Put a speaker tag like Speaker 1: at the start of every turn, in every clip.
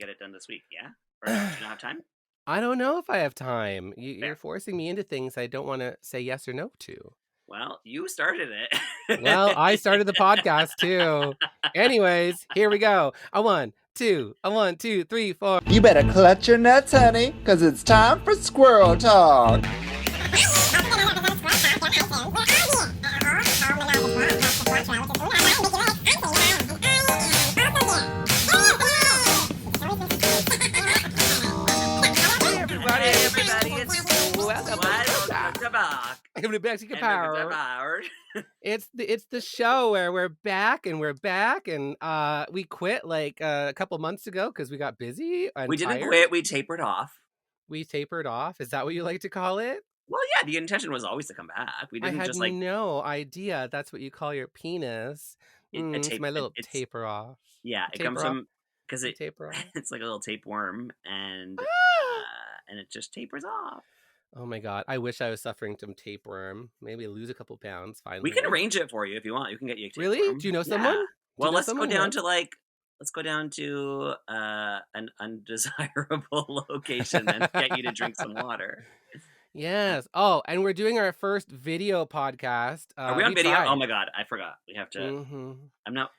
Speaker 1: get it done this week, yeah? Or no, do you not have time?
Speaker 2: I don't know if I have time. You're
Speaker 1: Fair.
Speaker 2: forcing me into things I don't want to say yes or no to.
Speaker 1: Well, you started
Speaker 2: Well, I
Speaker 1: it.
Speaker 2: started the podcast too. Anyways, here we go. A one, two, 3, 4.
Speaker 3: You better clutch your nuts, honey, because it's time for Squirrel Talk.
Speaker 1: Hey, everybody, it's
Speaker 2: Welcome
Speaker 1: to back.
Speaker 2: Power. It's the show where we're back and we quit like a couple months ago because we got busy and
Speaker 1: We didn't
Speaker 2: tired.
Speaker 1: quit, we tapered off.
Speaker 2: We tapered off. Is that what you like to call it?
Speaker 1: Well, yeah, the intention was always to come back. We
Speaker 2: I
Speaker 1: didn't
Speaker 2: had
Speaker 1: just like
Speaker 2: no idea that's what you call your penis. It's my little taper off.
Speaker 1: Yeah, it comes from because
Speaker 2: taper off.
Speaker 1: it's like a little tapeworm and it just tapers off.
Speaker 2: Oh my god! I wish I was suffering from tapeworm. Maybe lose a couple pounds finally.
Speaker 1: We can arrange it for you if you want. You can get you a tapeworm.
Speaker 2: Really? Do you know someone?
Speaker 1: Yeah. Well, let's go down to an undesirable location and get you to drink some water.
Speaker 2: Yes. Oh, and we're doing our first video podcast.
Speaker 1: Are we on video? Oh my god, I forgot. We have to.
Speaker 2: Mm-hmm.
Speaker 1: I'm not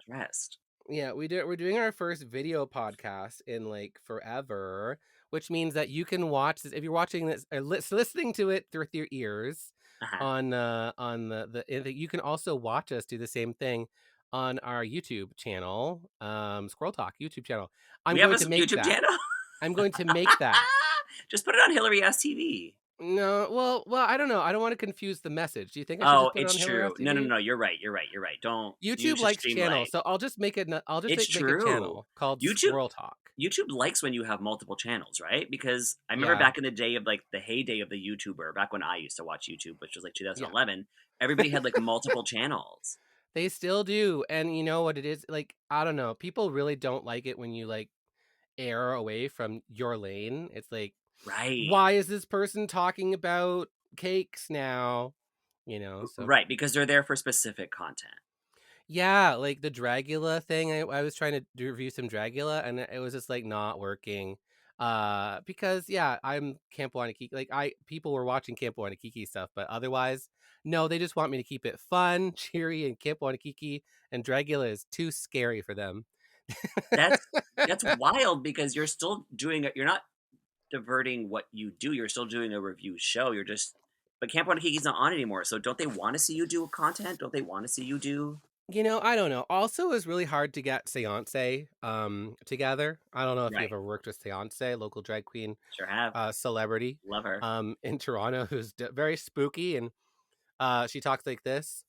Speaker 1: dressed.
Speaker 2: Yeah, we're doing our first video podcast in like forever, which means that you can watch this if you're watching this or listening to it with your ears on the you can also watch us do the same thing on our YouTube channel, Squirrel Talk YouTube channel.
Speaker 1: We have a YouTube channel.
Speaker 2: I'm going to make that.
Speaker 1: Just put it on Hillary Yaas TV.
Speaker 2: No, well, I don't know. I don't want to confuse the message. Do you think I should just put
Speaker 1: it's
Speaker 2: it on
Speaker 1: true.
Speaker 2: Hillary Yaas TV?
Speaker 1: No. You're right. Don't.
Speaker 2: YouTube likes channels, so I'll just make it. I'll just make a channel called Squirrel Talk.
Speaker 1: YouTube likes when you have multiple channels, right? Because I remember back in the day of like the heyday of the YouTuber, back when I used to watch YouTube, which was like 2011, everybody had like multiple channels.
Speaker 2: They still do, and you know what it is? Like, I don't know. People really don't like it when you like air away from your lane. It's like,
Speaker 1: right?
Speaker 2: Why is this person talking about cakes now? You know, so
Speaker 1: right, because they're there for specific content.
Speaker 2: Yeah, like the Dragula thing. I was trying to review some Dragula, and it was just like not working. Because I'm Camp Wanakiki. Like people were watching Camp Wanakiki stuff, but otherwise, no, they just want me to keep it fun, cheery, and Camp Wanakiki. And Dragula is too scary for them.
Speaker 1: That's wild because you're still doing it. You're not diverting what you do. You're still doing a review show. But Camp Wanakiki's not on anymore. So don't they want to see you do content? Don't they want to see you do?
Speaker 2: You know, I don't know. Also, it was really hard to get Seance together. I don't know if you ever worked with Seance, local drag queen.
Speaker 1: Sure have.
Speaker 2: Celebrity.
Speaker 1: Love her.
Speaker 2: In Toronto, who's very spooky, and she talks like this.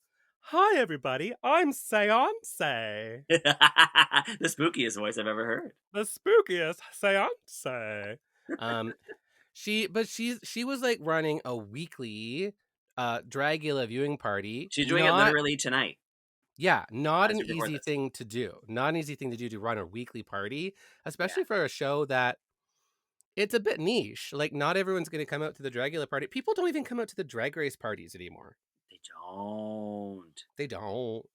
Speaker 2: Hi, everybody. I'm Seance.
Speaker 1: The spookiest voice I've ever heard.
Speaker 2: The spookiest Seance. She was like running a weekly Dragula viewing party.
Speaker 1: She's doing it literally tonight.
Speaker 2: Yeah, not an easy thing to do. Not an easy thing to do to run a weekly party, especially for a show that it's a bit niche. Like, not everyone's going to come out to the Dragula party. People don't even come out to the Drag Race parties anymore. They don't.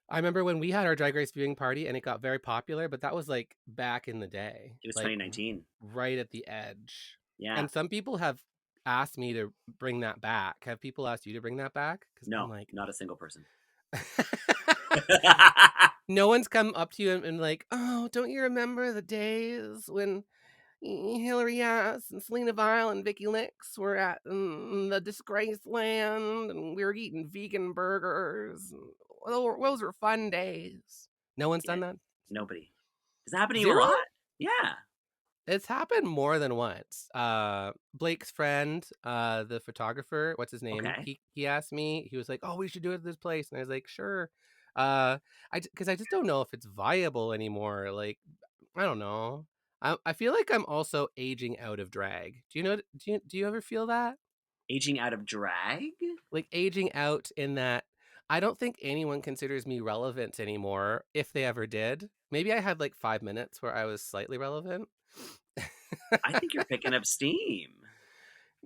Speaker 2: I remember when we had our Drag Race viewing party and it got very popular, but that was like back in the day.
Speaker 1: It was
Speaker 2: like,
Speaker 1: 2019.
Speaker 2: Right at the edge.
Speaker 1: Yeah.
Speaker 2: And some people have asked me to bring that back. Have people asked you to bring that back?
Speaker 1: No, like, not a single person.
Speaker 2: No one's come up to you and like, oh, don't you remember the days when Hillary Yaas and Selena Vale and Vicky Lix were at the Disgrace Land and we were eating vegan burgers? Those were fun days. No one's done that?
Speaker 1: Nobody. Does that happen to you a lot? Yeah.
Speaker 2: It's happened more than once. Blake's friend, the photographer, what's his name?
Speaker 1: Okay.
Speaker 2: He asked me, he was like, oh, we should do it at this place. And I was like, sure. Because I just don't know if it's viable anymore. Like, I don't know. I feel like I'm also aging out of drag. Do you ever feel that?
Speaker 1: Aging out of drag?
Speaker 2: Like aging out in that I don't think anyone considers me relevant anymore, if they ever did. Maybe I had like 5 minutes where I was slightly relevant.
Speaker 1: I think you're picking up steam.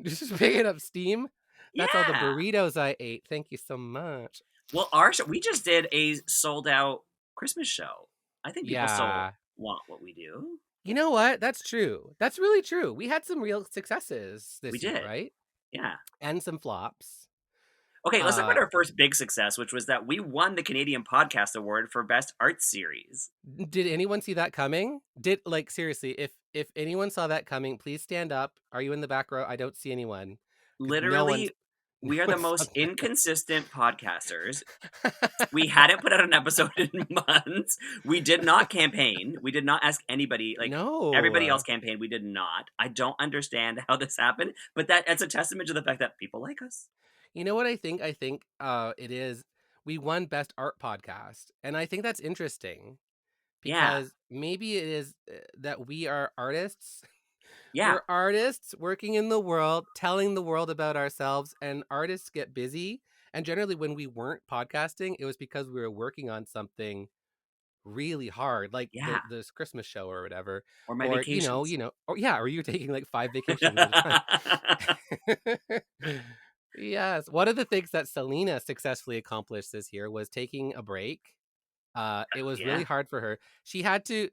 Speaker 2: Just picking up steam? That's all the burritos I ate. Thank you so much.
Speaker 1: Well, we just did a sold out Christmas show. I think people still
Speaker 2: Yeah.
Speaker 1: want what we do.
Speaker 2: You know what? That's true. That's really true. We had some real successes
Speaker 1: We
Speaker 2: this year,
Speaker 1: did.
Speaker 2: right?
Speaker 1: Yeah.
Speaker 2: And some flops.
Speaker 1: Okay, let's talk about
Speaker 2: Uh,
Speaker 1: our first big success, which was that we won the Canadian Podcast Award for Best Art Series.
Speaker 2: did anyone see that coming? Seriously, if anyone saw that coming, please stand up. Are you in the back row? I don't see anyone because
Speaker 1: Literally,
Speaker 2: no
Speaker 1: we are the
Speaker 2: one saw
Speaker 1: most inconsistent podcasters. We hadn't put out an episode in months. We did not campaign. We did not ask anybody. Like, everybody
Speaker 2: No.
Speaker 1: else campaigned. We did not. I don't understand how this happened, but that's a testament to the fact that people like us.
Speaker 2: You know what I think? I think it is we won best art podcast. And I think that's interesting
Speaker 1: Yeah.
Speaker 2: because maybe it is that we are artists.
Speaker 1: Yeah.
Speaker 2: We're artists working in the world, telling the world about ourselves, and artists get busy. And generally when we weren't podcasting, it was because we were working on something really hard, like
Speaker 1: Yeah.
Speaker 2: this Christmas show or whatever.
Speaker 1: Or my
Speaker 2: Or
Speaker 1: vacations.
Speaker 2: or yeah, or you're taking like 5 vacations at a time. Yes. One of the things that Selena successfully accomplished this year was taking a break. It was really
Speaker 1: Yeah.
Speaker 2: hard for her. She had to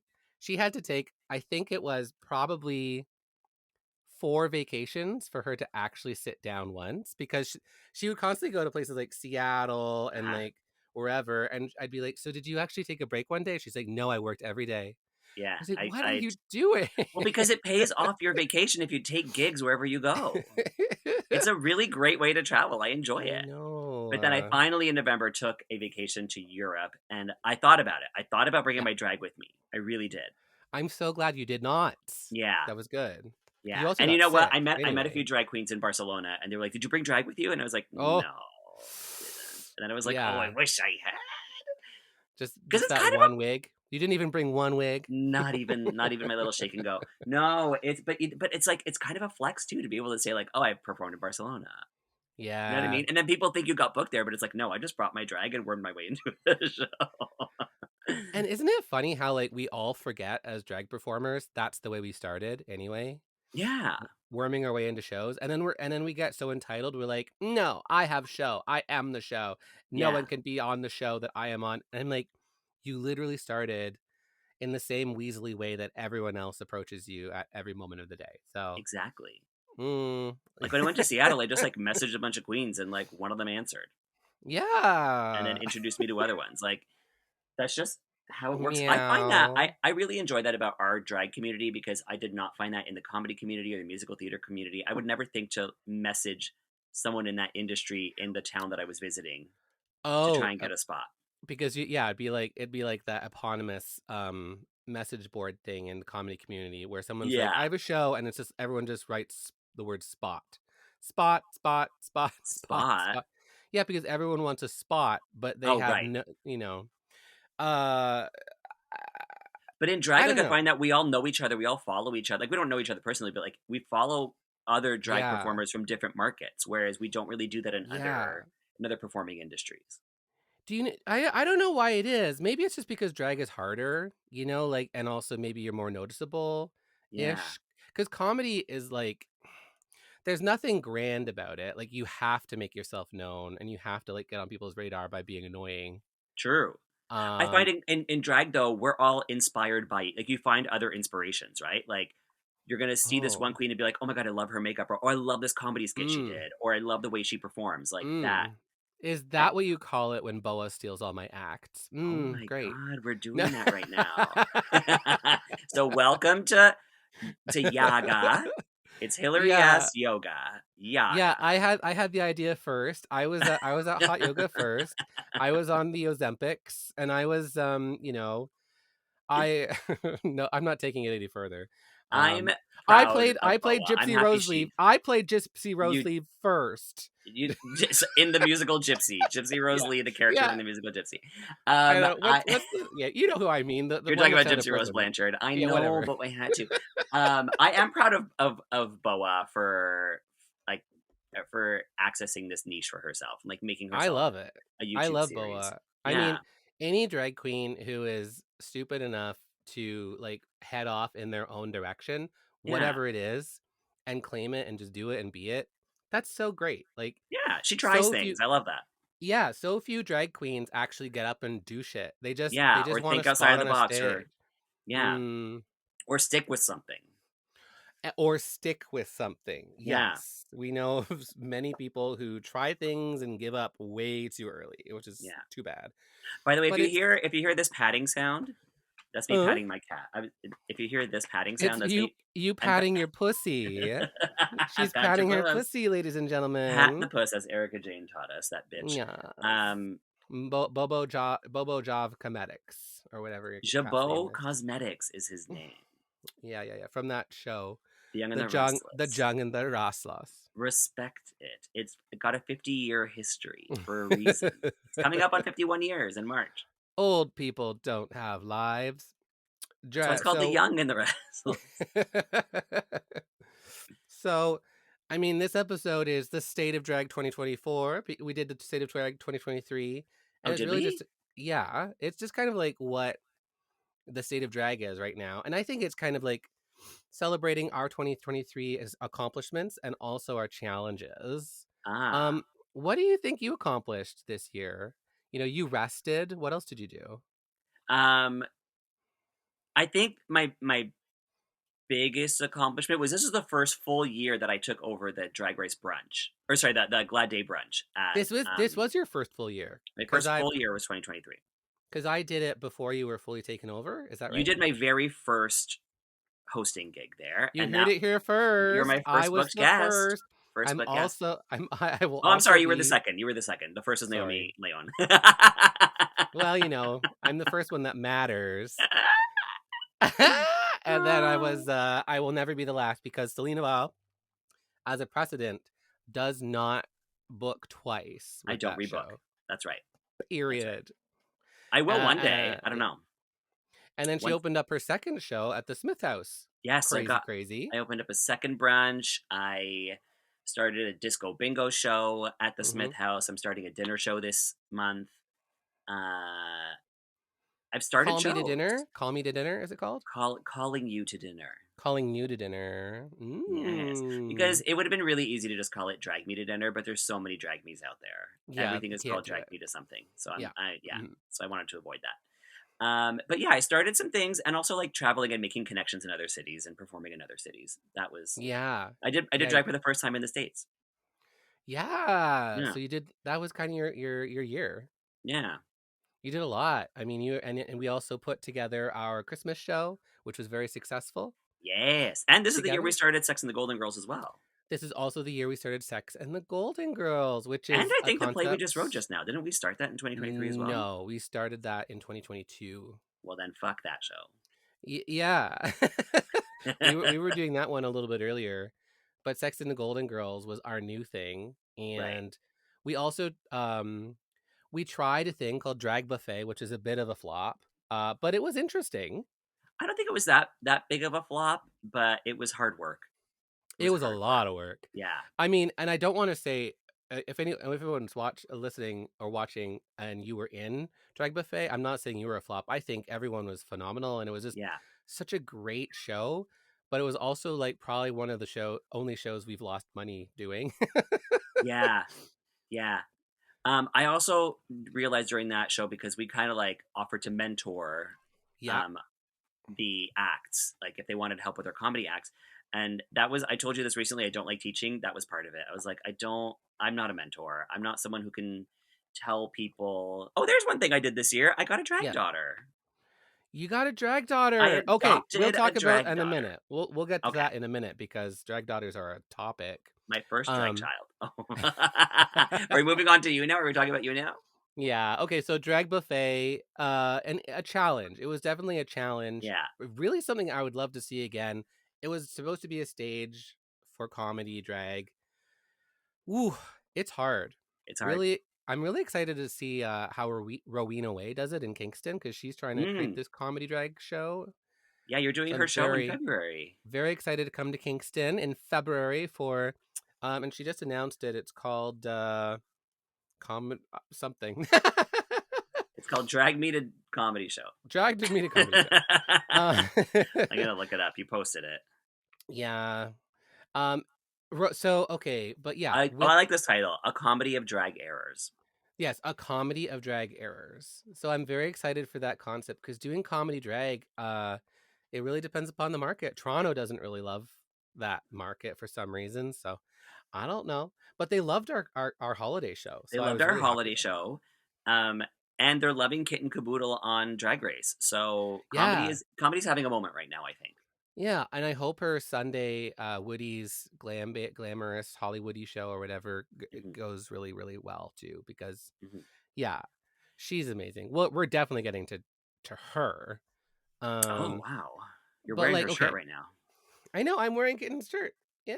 Speaker 2: take, I think it was probably 4 vacations for her to actually sit down once because she would constantly go to places like Seattle and
Speaker 1: Uh-huh.
Speaker 2: like wherever, and I'd be like, "So did you actually take a break one day?" She's like, "No, I worked every day."
Speaker 1: Yeah.
Speaker 2: I was like, "What are
Speaker 1: I
Speaker 2: you doing?"
Speaker 1: Well, because it pays off your vacation if you take gigs wherever you go. It's a really great way to travel. I enjoy
Speaker 2: I
Speaker 1: it.
Speaker 2: know.
Speaker 1: But then I finally in November took a vacation to Europe, and I thought about it. I thought about bringing
Speaker 2: Yeah.
Speaker 1: my drag with me. I really did.
Speaker 2: I'm so glad you did not.
Speaker 1: Yeah.
Speaker 2: That was good.
Speaker 1: Yeah.
Speaker 2: You also
Speaker 1: And you
Speaker 2: got
Speaker 1: know what?
Speaker 2: sick
Speaker 1: I met a few
Speaker 2: anyway.
Speaker 1: drag queens in Barcelona, and they were like, "Did you bring drag with you?" And I was like, "No,
Speaker 2: Oh,
Speaker 1: I didn't." And then I was like, "Oh, I
Speaker 2: yeah.
Speaker 1: wish I had." Because
Speaker 2: Just
Speaker 1: it's
Speaker 2: that
Speaker 1: kind of a
Speaker 2: one wig. You didn't even bring one wig.
Speaker 1: not even my little shake and go. No, but it's like it's kind of a flex too to be able to say like, "Oh, I performed in Barcelona." You know what I
Speaker 2: Yeah.
Speaker 1: mean? And then people think you got booked there, but it's like, no, I just brought my drag and wormed my way into the show.
Speaker 2: And isn't it funny how like we all forget as drag performers that's the way we started anyway?
Speaker 1: Yeah,
Speaker 2: Worming our way into shows, and then we get so entitled. We're like, "No, I have show. I am the show. No
Speaker 1: yeah,
Speaker 2: one can be on the show that I am on." And I'm like, "You literally started in the same weaselly way that everyone else approaches you at every moment of the day." So,
Speaker 1: exactly.
Speaker 2: mm.
Speaker 1: Like when I went to Seattle, I just like messaged a bunch of queens and like one of them answered and then
Speaker 2: Yeah.
Speaker 1: introduced me to other ones. Like that's just how it works. I find that
Speaker 2: Meow.
Speaker 1: I really enjoy that about our drag community because I did not find that in the comedy community or the musical theater community. I would never think to message someone in that industry in the town that I was visiting to
Speaker 2: Oh,
Speaker 1: try and get a spot.
Speaker 2: because it'd be like that eponymous message board thing in the comedy community where someone's like,
Speaker 1: Yeah,
Speaker 2: "I have a show," and it's just everyone just writes the word spot. Spot, spot, spot, spot,
Speaker 1: spot.
Speaker 2: spot. Yeah, because everyone wants a spot, but they
Speaker 1: Oh,
Speaker 2: have
Speaker 1: right.
Speaker 2: no, uh
Speaker 1: But in drag,
Speaker 2: I don't
Speaker 1: like I
Speaker 2: know.
Speaker 1: find that we all know each other, we all follow each other. Like we don't know each other personally, but like we follow other drag
Speaker 2: Yeah.
Speaker 1: performers from different markets, whereas we don't really do that in
Speaker 2: Yeah.
Speaker 1: other performing industries.
Speaker 2: Do you I don't know why it is. Maybe it's just because drag is harder, like, and also maybe you're more noticeable
Speaker 1: Yeah,
Speaker 2: ish. Because comedy is like there's nothing grand about it. Like you have to make yourself known and you have to like get on people's radar by being annoying.
Speaker 1: true. I find
Speaker 2: Um
Speaker 1: in drag though, we're all inspired by like you find other inspirations, right? Like you're gonna see this one
Speaker 2: oh.
Speaker 1: queen and be like, "Oh my god, I love her makeup," or "Oh, I love this comedy skit she
Speaker 2: Mm.
Speaker 1: did," or "I love the way she performs." Like that.
Speaker 2: Mm. Is
Speaker 1: Eh,
Speaker 2: that what you call it when Boa steals all my acts?
Speaker 1: oh my
Speaker 2: Great.
Speaker 1: god, we're
Speaker 2: No.
Speaker 1: doing that right now. So welcome to Yaga. It's Hillary
Speaker 2: Yeah.
Speaker 1: S. Yoga.
Speaker 2: Yeah,
Speaker 1: Yaga.
Speaker 2: I had the idea first. I was at hot yoga first. I was on the Ozempics and I was I no, I'm not taking it any further.
Speaker 1: I'm
Speaker 2: Um I
Speaker 1: proud
Speaker 2: played
Speaker 1: of
Speaker 2: I played
Speaker 1: Boa. I'm
Speaker 2: Gypsy
Speaker 1: happy
Speaker 2: Roseleaf.
Speaker 1: she
Speaker 2: I played Gypsy
Speaker 1: you
Speaker 2: Roseleaf first.
Speaker 1: you just in the musical Gypsy. Gypsy Rose
Speaker 2: Yeah.
Speaker 1: Lee, the character
Speaker 2: Yeah.
Speaker 1: from the musical Gypsy.
Speaker 2: I know.
Speaker 1: I
Speaker 2: What's the yeah, you know who I mean, the
Speaker 1: You're
Speaker 2: one
Speaker 1: talking
Speaker 2: that's
Speaker 1: about
Speaker 2: out of
Speaker 1: Gypsy Rose
Speaker 2: prison.
Speaker 1: Blanchard. I
Speaker 2: Yeah,
Speaker 1: know,
Speaker 2: whatever.
Speaker 1: but I had to. I am proud of Boa like for accessing this niche for herself, like making
Speaker 2: I
Speaker 1: herself
Speaker 2: love it.
Speaker 1: a
Speaker 2: I
Speaker 1: YouTube
Speaker 2: love
Speaker 1: series.
Speaker 2: Boa. I mean,
Speaker 1: Yeah,
Speaker 2: any drag queen who is stupid enough to like head off in their own direction,
Speaker 1: yeah,
Speaker 2: whatever it is, and claim it and just do it and be it, that's so great. Like
Speaker 1: yeah. She tries
Speaker 2: so few
Speaker 1: things. I love that.
Speaker 2: Yeah, so few drag queens actually get up and do shit. They just
Speaker 1: Yeah, or
Speaker 2: want a
Speaker 1: think outside
Speaker 2: spot
Speaker 1: of the
Speaker 2: on a
Speaker 1: box,
Speaker 2: stage.
Speaker 1: or yeah,
Speaker 2: Mm.
Speaker 1: or stick with something.
Speaker 2: Or stick with something.
Speaker 1: Yeah,
Speaker 2: Yes. We know of many people who try things and give up way too early, which is
Speaker 1: yeah.
Speaker 2: too bad.
Speaker 1: By the way,
Speaker 2: But it's
Speaker 1: if you hear this patting sound, that's me
Speaker 2: uh
Speaker 1: patting my cat. If you hear this patting
Speaker 2: it's
Speaker 1: sound, that's me.
Speaker 2: you
Speaker 1: I'm
Speaker 2: patting your pussy. She's
Speaker 1: pat your
Speaker 2: patting her
Speaker 1: puss.
Speaker 2: pussy, ladies and
Speaker 1: Pat the
Speaker 2: gentlemen.
Speaker 1: puss, as Erica Jane taught us. That bitch.
Speaker 2: Yes.
Speaker 1: Um,
Speaker 2: Bobo Job Comedics or whatever your cat's name
Speaker 1: Jabot
Speaker 2: is.
Speaker 1: Cosmetics is his name.
Speaker 2: Yeah. From that show.
Speaker 1: The Young and the
Speaker 2: The
Speaker 1: Restless.
Speaker 2: Jung and the Raslos.
Speaker 1: Respect it. It's got a 50-year history for a reason. It's coming up on 51 years in March.
Speaker 2: Old people don't have lives.
Speaker 1: That's why it's called The
Speaker 2: So
Speaker 1: Young and the Restless.
Speaker 2: so, I mean, this episode is the State of Drag 2024. We did the State of Drag 2023,
Speaker 1: Oh,
Speaker 2: and it's
Speaker 1: did
Speaker 2: really
Speaker 1: we?
Speaker 2: just yeah, it's just kind of like what the state of drag is right now, and I think it's kind of like celebrating our 2023 accomplishments and also our challenges.
Speaker 1: Ah.
Speaker 2: Um, what do you think you accomplished this year? You know, you rested. What else did you do?
Speaker 1: Um, I think my biggest accomplishment was this is the first full year that I took over the Drag Race brunch, or sorry, the Glad Day brunch at
Speaker 2: This was your first full year
Speaker 1: my
Speaker 2: because
Speaker 1: first full year was 2023.
Speaker 2: I did it before you were fully taken over. Is that
Speaker 1: You
Speaker 2: right?
Speaker 1: did my very first hosting gig there,
Speaker 2: You
Speaker 1: and
Speaker 2: heard
Speaker 1: now
Speaker 2: it here
Speaker 1: you're
Speaker 2: first.
Speaker 1: my
Speaker 2: I
Speaker 1: first
Speaker 2: was
Speaker 1: booked
Speaker 2: the
Speaker 1: guest.
Speaker 2: first.
Speaker 1: First booked guest.
Speaker 2: I will
Speaker 1: Oh, I'm
Speaker 2: also
Speaker 1: sorry, you were the
Speaker 2: be
Speaker 1: second. You were the second. The first is
Speaker 2: sorry.
Speaker 1: Naomi Leon.
Speaker 2: Well, you know, I'm the first one that matters. And then I will never be the last because Selena Vale, as a precedent, does not book twice
Speaker 1: I
Speaker 2: with
Speaker 1: don't
Speaker 2: that
Speaker 1: rebook.
Speaker 2: show.
Speaker 1: That's right. That's right.
Speaker 2: Period.
Speaker 1: I will one day. I don't
Speaker 2: Yeah.
Speaker 1: know.
Speaker 2: And then she
Speaker 1: Once,
Speaker 2: opened up her second show at the Smith House.
Speaker 1: yes,
Speaker 2: Crazy, crazy.
Speaker 1: I opened up a second brunch. I started a disco bingo show at the
Speaker 2: hmm
Speaker 1: Smith House. I'm starting a dinner show this month. Uh, I've started
Speaker 2: Call Me to
Speaker 1: shows.
Speaker 2: Dinner. Call Me to Dinner, is it called?
Speaker 1: Calling you to dinner.
Speaker 2: Calling You to Dinner.
Speaker 1: Yes, because it would have been really easy to just call it Drag Me to Dinner, but there's so many drag me's out there.
Speaker 2: Yeah,
Speaker 1: Everything
Speaker 2: you
Speaker 1: is
Speaker 2: can't
Speaker 1: called
Speaker 2: do
Speaker 1: Drag
Speaker 2: it.
Speaker 1: Me to something. So
Speaker 2: Yeah.
Speaker 1: yeah.
Speaker 2: Mhm.
Speaker 1: So I wanted to avoid that. But yeah, I started some things, and also like traveling and making connections in other cities and performing in other cities. That was
Speaker 2: Yeah.
Speaker 1: I did
Speaker 2: Yeah.
Speaker 1: drag for the first time in the States.
Speaker 2: Yeah.
Speaker 1: Yeah,
Speaker 2: So you did that was kind of your year.
Speaker 1: yeah,
Speaker 2: You did a lot. I mean, you and we also put together our Christmas show, which was very successful
Speaker 1: yes. And this is the year we
Speaker 2: together.
Speaker 1: started Sex and the Golden Girls as well.
Speaker 2: This is also the year we started Sex and the Golden Girls, which
Speaker 1: And
Speaker 2: is
Speaker 1: I
Speaker 2: a
Speaker 1: think the play we just wrote
Speaker 2: concept.
Speaker 1: just now, didn't we start that in 2023 as well?
Speaker 2: No, we started that in 2022.
Speaker 1: Well, then fuck that show.
Speaker 2: Yeah. We were doing that one a little bit earlier, but Sex and the Golden Girls was our new thing,
Speaker 1: Right.
Speaker 2: and we also we tried a thing called Drag Buffet, which is a bit of a flop, but it was interesting.
Speaker 1: I don't think it was that big of a flop, but it was hard work. It
Speaker 2: It
Speaker 1: was
Speaker 2: was a
Speaker 1: hard work.
Speaker 2: lot of work.
Speaker 1: Yeah.
Speaker 2: I mean, and I don't want to say if everyone's listening or watching, and you were in Drag Buffet, I'm not saying you were a flop. I think everyone was phenomenal, and it was just
Speaker 1: Yeah.
Speaker 2: such a great show. But it was also like probably one of the only shows we've lost money doing.
Speaker 1: Yeah. Yeah. I also realized during that show, because we kind of like offered to mentor
Speaker 2: Yeah,
Speaker 1: um, the acts, like if they wanted help with their comedy acts. And that was, I told you this recently, I don't like teaching. That was part of it. I was like, I'm not a mentor. I'm not someone who can tell people, oh, there's one thing I did this year. I got a drag
Speaker 2: yeah.
Speaker 1: daughter.
Speaker 2: You got a drag
Speaker 1: I
Speaker 2: daughter. Okay, we'll
Speaker 1: adopted a
Speaker 2: talk about
Speaker 1: drag
Speaker 2: in a
Speaker 1: daughter.
Speaker 2: minute. We'll get to
Speaker 1: Okay.
Speaker 2: that in a minute because drag daughters are a topic.
Speaker 1: My first drag
Speaker 2: Um
Speaker 1: child. Oh. Are we moving on to you now? Are we talking about you now?
Speaker 2: Yeah. Okay. So drag buffet, and a challenge. It was definitely a challenge.
Speaker 1: Yeah.
Speaker 2: Really, something I would love to see again. It was supposed to be a stage for comedy drag. Ooh, it's hard.
Speaker 1: It's hard.
Speaker 2: Really, I'm really excited to see how Rowena Way does it in Kingston because she's trying to create
Speaker 1: Mm.
Speaker 2: this comedy drag show.
Speaker 1: Yeah, you're doing
Speaker 2: So
Speaker 1: her
Speaker 2: I'm
Speaker 1: show in February.
Speaker 2: very excited to come to Kingston in February for, and she just announced it. It's called something.
Speaker 1: It's called Drag Me to Comedy Show.
Speaker 2: Dragged me to comedy show.
Speaker 1: I'm gonna look it up. You posted it.
Speaker 2: Yeah. So okay, but yeah,
Speaker 1: I like this title: A Comedy of Drag Errors.
Speaker 2: Yes, a comedy of drag errors. So I'm very excited for that concept because doing comedy drag, it really depends upon the market. Toronto doesn't really love that market for some reason, so I don't know. But they loved our holiday show,
Speaker 1: They
Speaker 2: so I
Speaker 1: loved
Speaker 2: was
Speaker 1: our
Speaker 2: really happy
Speaker 1: holiday
Speaker 2: about that.
Speaker 1: show, um, and they're loving Kit and Caboodle on Drag Race. So
Speaker 2: Yeah,
Speaker 1: comedy's having a moment right now, I think.
Speaker 2: yeah, and I hope her Sunday Woody's glamorous Hollywoody show or whatever
Speaker 1: Hmm.
Speaker 2: goes really really well too because
Speaker 1: Hmm.
Speaker 2: yeah, she's amazing. Well, we're definitely getting to her.
Speaker 1: Oh
Speaker 2: Um,
Speaker 1: wow, you're
Speaker 2: but
Speaker 1: wearing
Speaker 2: like,
Speaker 1: her shirt
Speaker 2: okay,
Speaker 1: right now.
Speaker 2: I know I'm wearing Kitten's shirt. Yeah,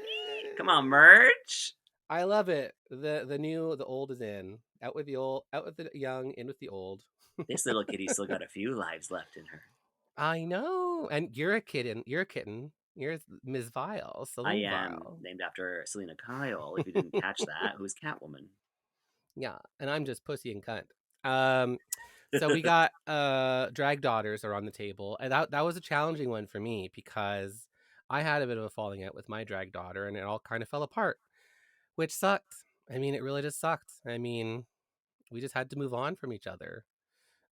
Speaker 1: Come on, merch.
Speaker 2: I love it. The new, the old is in. Out with the old, out with the young, in with the old.
Speaker 1: This little kitty still got a few lives left in her.
Speaker 2: I know. And you're a kitten. You're a kitten. You're Ms. Vile,
Speaker 1: I
Speaker 2: Celine
Speaker 1: am
Speaker 2: Vile.
Speaker 1: named after Selena Kyle. If you didn't catch that, who's Catwoman?
Speaker 2: Yeah, and I'm just pussy and cunt. Um, so we got drag daughters are on the table, and that was a challenging one for me because I had a bit of a falling out with my drag daughter, and it all kind of fell apart, which sucked. I mean, it really just sucked. I mean, we just had to move on from each other.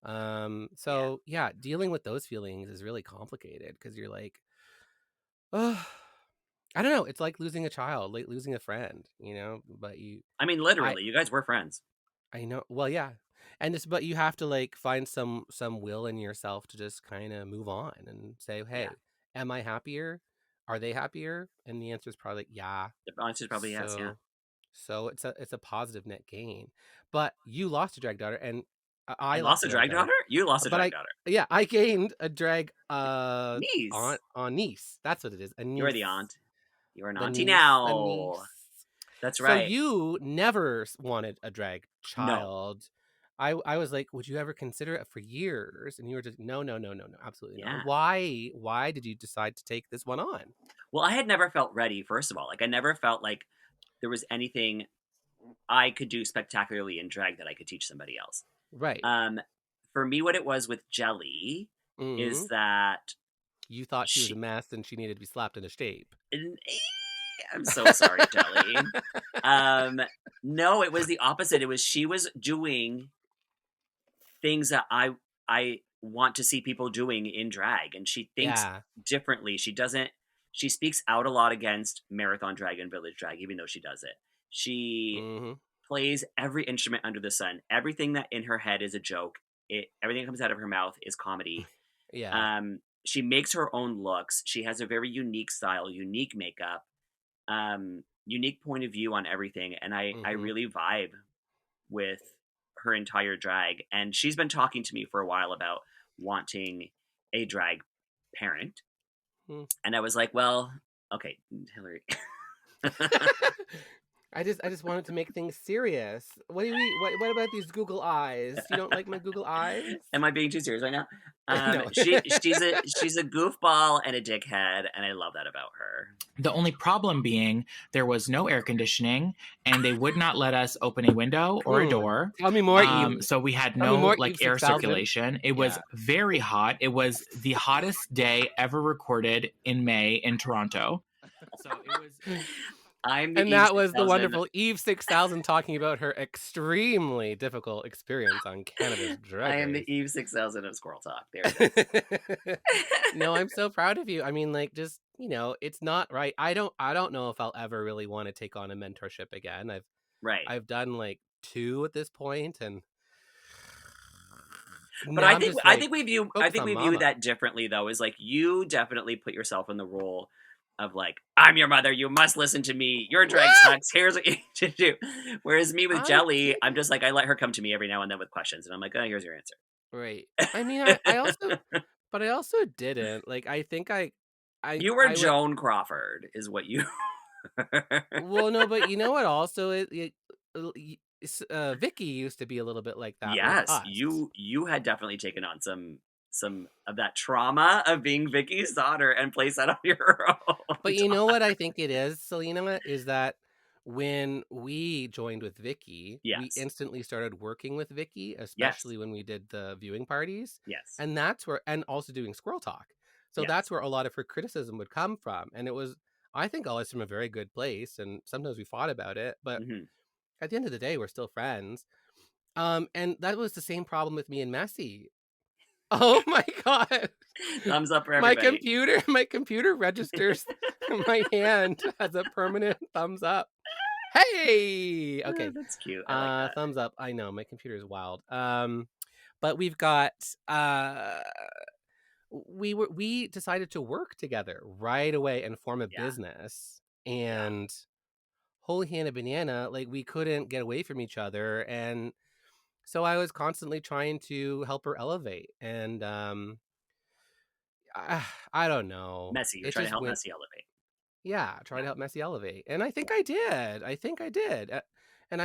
Speaker 1: Yeah.
Speaker 2: So yeah, dealing with those feelings is really complicated because you're like, oh, I don't know. It's like losing a child, like losing a friend, you know. But
Speaker 1: I mean,
Speaker 2: I,
Speaker 1: literally, you guys were friends.
Speaker 2: I know. Well, yeah, and it's but you have to like find some will in yourself to just kind of move on and say,
Speaker 1: Yeah.
Speaker 2: hey, am I happier? Are they happier? And the answer is probably like, yeah.
Speaker 1: The answer is probably yes. Yeah.
Speaker 2: So it's a positive net gain. But you lost a drag daughter, and
Speaker 1: I
Speaker 2: I
Speaker 1: lost
Speaker 2: lost
Speaker 1: a
Speaker 2: a drag
Speaker 1: drag
Speaker 2: daughter.
Speaker 1: daughter. You lost a
Speaker 2: But
Speaker 1: drag daughter.
Speaker 2: I gained a drag
Speaker 1: Niece.
Speaker 2: on niece. That's what it is. A
Speaker 1: You are the
Speaker 2: niece.
Speaker 1: aunt. You are an
Speaker 2: The
Speaker 1: auntie
Speaker 2: niece, a
Speaker 1: now.
Speaker 2: niece.
Speaker 1: That's
Speaker 2: So
Speaker 1: right.
Speaker 2: you never wanted a drag
Speaker 1: No.
Speaker 2: child. I was like, would you ever consider it for years? And you were just no, no, no, no, no, absolutely not.
Speaker 1: Yeah.
Speaker 2: Why did you decide to take this one on?
Speaker 1: Well, I had never felt ready. First of all, like I never felt like there was anything I could do spectacularly in drag that I could teach somebody else.
Speaker 2: Right.
Speaker 1: Um, for me, what it was with Jelly is
Speaker 2: Hmm.
Speaker 1: that
Speaker 2: You thought she was a
Speaker 1: she.
Speaker 2: mess and she needed to be slapped into shape.
Speaker 1: I'm so sorry, Jelly. Um, no, it was the opposite. It was she was doing things that I want to see people doing in drag, and she thinks
Speaker 2: Yeah.
Speaker 1: differently. She doesn't. She speaks out a lot against marathon drag and village drag, even though she does it. She
Speaker 2: Hmm.
Speaker 1: plays every instrument under the sun. Everything that in her head is a joke. Everything that comes out of her mouth is comedy.
Speaker 2: Yeah.
Speaker 1: She makes her own looks. She has a very unique style, unique makeup, unique point of view on everything, and I
Speaker 2: Hmm.
Speaker 1: really vibe with her entire drag. And she's been talking to me for a while about wanting a drag parent,
Speaker 2: Hmm.
Speaker 1: and I was like, well, okay, Hillary.
Speaker 2: I just wanted to make things serious. What do we what about these Google eyes? You don't like my Google eyes?
Speaker 1: Am I being too serious right now?
Speaker 2: No.
Speaker 1: She's a goofball and a dickhead, and I love that about her.
Speaker 4: The only problem being there was no air conditioning and they would not let us open a window or a door.
Speaker 2: Tell me more, Eve.
Speaker 4: So we had
Speaker 2: Tell me
Speaker 4: no
Speaker 2: more,
Speaker 4: like
Speaker 2: Eve
Speaker 4: air
Speaker 2: 6000.
Speaker 4: circulation. It was
Speaker 2: Yeah.
Speaker 4: very hot. It was the hottest day ever recorded in May in Toronto. So it was.
Speaker 1: I'm the
Speaker 2: And
Speaker 1: Eve
Speaker 2: that was the
Speaker 1: 6000.
Speaker 2: wonderful Eve 6000 talking about her extremely difficult experience on Canada's Drag
Speaker 1: I am
Speaker 2: Race.
Speaker 1: the Eve 6000 of Squirrel Talk. There it is.
Speaker 2: No, I'm so proud of you. I mean, like, just it's not right. I don't know if I'll ever really want to take on a mentorship again.
Speaker 1: Right.
Speaker 2: I've done like 2 at this point, and
Speaker 1: But
Speaker 2: now I'm just like
Speaker 1: I
Speaker 2: focus
Speaker 1: think
Speaker 2: on
Speaker 1: we view
Speaker 2: mama.
Speaker 1: that differently though. Is like you definitely put yourself in the role of like, I'm your mother, you must listen to me. Your drag sucks. Here's what you should do. Whereas me with
Speaker 2: I
Speaker 1: Jelly, I'm
Speaker 2: didn't.
Speaker 1: just like I let her come to me every now and then with questions, and I'm like, oh, here's your answer.
Speaker 2: Right. I mean, I also didn't. Like, I think
Speaker 1: You were
Speaker 2: I went.
Speaker 1: Joan Crawford, is what you.
Speaker 2: Well, no, but you know what? Also, Vicky used to be a little bit like that with
Speaker 1: Yes,
Speaker 2: us.
Speaker 1: you had definitely taken on some of that trauma of being Vicky's daughter and placed that on your own.
Speaker 2: But you know what I think it is, Selena, is that when we joined with Vicky, we
Speaker 1: Yes,
Speaker 2: instantly started working with Vicky,
Speaker 1: yes,
Speaker 2: especially when we did the viewing parties.
Speaker 1: yes,
Speaker 2: And that's where, and also doing Squirrel Talk. So
Speaker 1: yes.
Speaker 2: that's where a lot of her criticism would come from. And it was, I think, always from a very good place. And sometimes we fought about it. But
Speaker 1: Hmm.
Speaker 2: at the end of the day, we're still friends. And that was the same problem with me and Messi. Oh my god.
Speaker 1: Thumbs up for
Speaker 2: My
Speaker 1: everybody.
Speaker 2: computer registers my hand as a permanent thumbs up. Hey! Okay.
Speaker 1: That's cute. I like that.
Speaker 2: Thumbs up. I know, my computer is wild. But we've got we decided to work together right away and form a
Speaker 1: Yeah.
Speaker 2: business. And holy Hannah Banana, like we couldn't get away from each other, and so I was constantly trying to help her elevate. And I don't know.
Speaker 1: Messi. You're
Speaker 2: It
Speaker 1: trying to
Speaker 2: just
Speaker 1: help
Speaker 2: went,
Speaker 1: Messi elevate.
Speaker 2: yeah, try
Speaker 1: Yeah.
Speaker 2: to help Messi elevate. And I think I did. And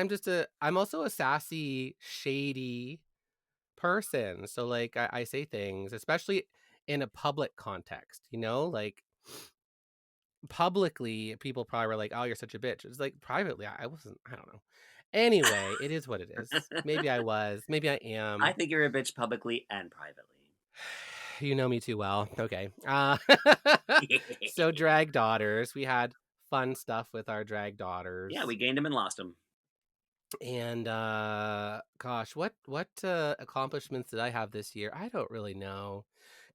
Speaker 2: I'm also a sassy, shady person. So like I say things, especially in a public context, you know, like publicly people probably were like, oh, you're such a bitch. It's like privately, I wasn't, I don't know. Anyway, it is what it is. Maybe I was, maybe I
Speaker 1: I
Speaker 2: am.
Speaker 1: think you're a bitch publicly and privately.
Speaker 2: You know me too well. Okay. So drag daughters, we had fun stuff with our drag daughters.
Speaker 1: Yeah, we gained him and lost him.
Speaker 2: And gosh, what accomplishments did I have this year? I don't really know.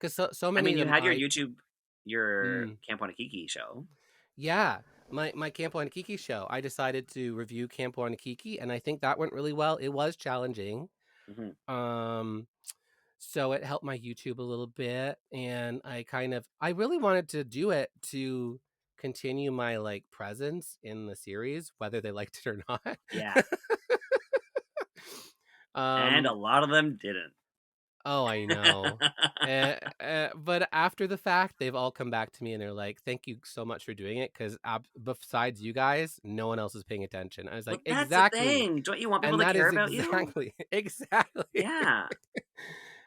Speaker 2: Cuz so
Speaker 1: I
Speaker 2: many
Speaker 1: mean,
Speaker 2: of
Speaker 1: you
Speaker 2: them
Speaker 1: had your YouTube, your
Speaker 2: mm,
Speaker 1: Camp Wanakiki show.
Speaker 2: yeah, my Camp Wanakiki show. I decided to review Camp Wanakiki, and I think that went really well. It was challenging.
Speaker 1: Hmm.
Speaker 2: Um so it helped my YouTube a little bit, and I really wanted to do it to continue my like presence in the series, whether they liked it or not.
Speaker 1: Yeah, and a
Speaker 2: um
Speaker 1: lot of them didn't.
Speaker 2: oh, I know. But after the fact, they've all come back to me and they're like, "Thank you so much for doing it, because besides you guys, no one else is paying attention." I was
Speaker 1: Well,
Speaker 2: like,
Speaker 1: that's the
Speaker 2: "Exactly,"
Speaker 1: thing. Don't you want people
Speaker 2: and
Speaker 1: to
Speaker 2: that
Speaker 1: care
Speaker 2: is
Speaker 1: about you?
Speaker 2: exactly exactly.
Speaker 1: Yeah,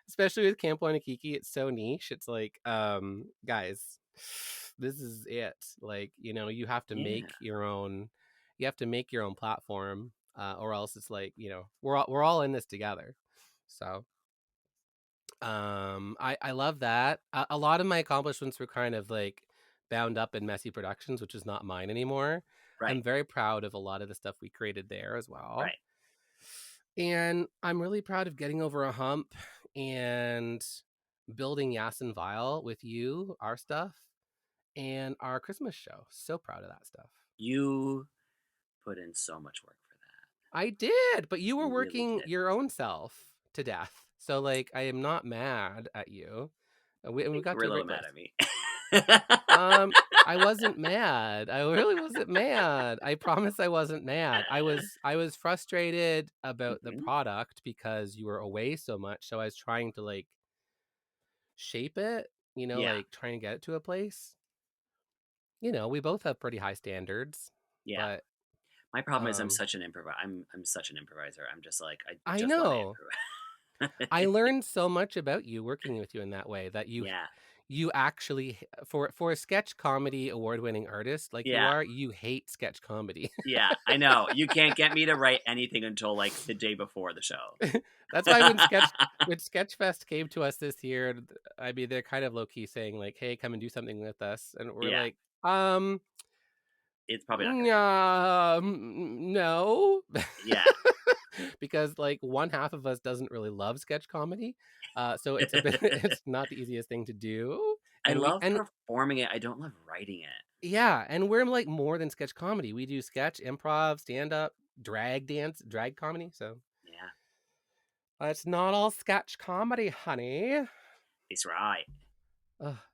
Speaker 2: Especially with Camp Wanakiki, it's so niche. It's like, guys, this is it. Like, you know,
Speaker 1: yeah.
Speaker 2: you have to make your own platform, or else it's like, you know, we're all in this together. So, I love that. A lot of my accomplishments were kind of like bound up in Messy Productions, which is not mine anymore.
Speaker 1: Right,
Speaker 2: I'm very proud of a lot of the stuff we created there as well.
Speaker 1: right.
Speaker 2: And I'm really proud of getting over a hump and building Yaas and Vile with you, our stuff, and our Christmas show. So proud of that stuff.
Speaker 1: You put in so much work for that.
Speaker 2: I did, but you were
Speaker 1: You really
Speaker 2: working
Speaker 1: did.
Speaker 2: your own self to death. So like I am not mad at you.
Speaker 1: I
Speaker 2: And we
Speaker 1: think you
Speaker 2: got
Speaker 1: were
Speaker 2: to
Speaker 1: a
Speaker 2: a
Speaker 1: little
Speaker 2: great
Speaker 1: mad
Speaker 2: place.
Speaker 1: at me.
Speaker 2: I wasn't mad. I really wasn't mad. I promise I wasn't mad. I was frustrated about the
Speaker 1: Hmm.
Speaker 2: product because you were away so much. So I was trying to like shape it, you know,
Speaker 1: Yeah,
Speaker 2: like trying to get it to a place. You know, we both have pretty high standards,
Speaker 1: yeah.
Speaker 2: but
Speaker 1: My problem is
Speaker 2: um
Speaker 1: I'm such an improviser. I'm just like I
Speaker 2: I
Speaker 1: just want to
Speaker 2: know. I
Speaker 1: improve.
Speaker 2: learned so much about you working with you in that way, that
Speaker 1: Yeah,
Speaker 2: you actually for a sketch comedy award-winning artist like you
Speaker 1: yeah,
Speaker 2: are, you hate sketch comedy.
Speaker 1: yeah. I know. You can't get me to write anything until like the day before the show.
Speaker 2: That's why when Sketchfest came to us this year, I mean, they're kind of low key saying like, "Hey, come and do something with us," and we're
Speaker 1: Yeah,
Speaker 2: like,
Speaker 1: it's probably not gonna happen.
Speaker 2: yeah, no,"
Speaker 1: Yeah,
Speaker 2: because like one half of us doesn't really love sketch comedy, so it's a bit it's not the easiest thing to do,
Speaker 1: I
Speaker 2: and we
Speaker 1: love
Speaker 2: and
Speaker 1: performing it. I don't love writing it.
Speaker 2: yeah, and we're like more than sketch comedy. We do sketch, improv, stand up, drag comedy. So
Speaker 1: Yeah,
Speaker 2: it's not all sketch comedy, honey.
Speaker 1: it's right.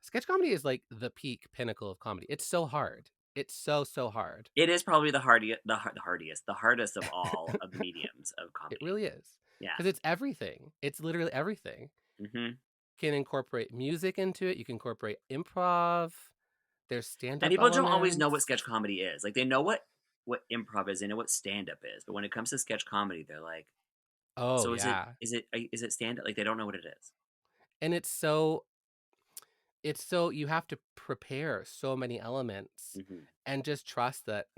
Speaker 2: Sketch comedy is like the peak pinnacle of comedy. It's so hard. It's so hard.
Speaker 1: It is probably the hardest of all of the mediums of
Speaker 2: It
Speaker 1: comedy.
Speaker 2: really is,
Speaker 1: Yeah.
Speaker 2: because it's everything. It's literally everything.
Speaker 1: Hmm.
Speaker 2: You can incorporate music into it. You can incorporate improv. There's stand
Speaker 1: And
Speaker 2: up
Speaker 1: people don't always know what
Speaker 2: elements.
Speaker 1: sketch comedy is. Like they know what improv is, they know what stand up is, but when it comes to sketch comedy, they're like,
Speaker 2: Oh
Speaker 1: so
Speaker 2: yeah,
Speaker 1: is it stand up? Like they don't know what it is.
Speaker 2: and you have to prepare so many elements
Speaker 1: Hmm.
Speaker 2: and just trust that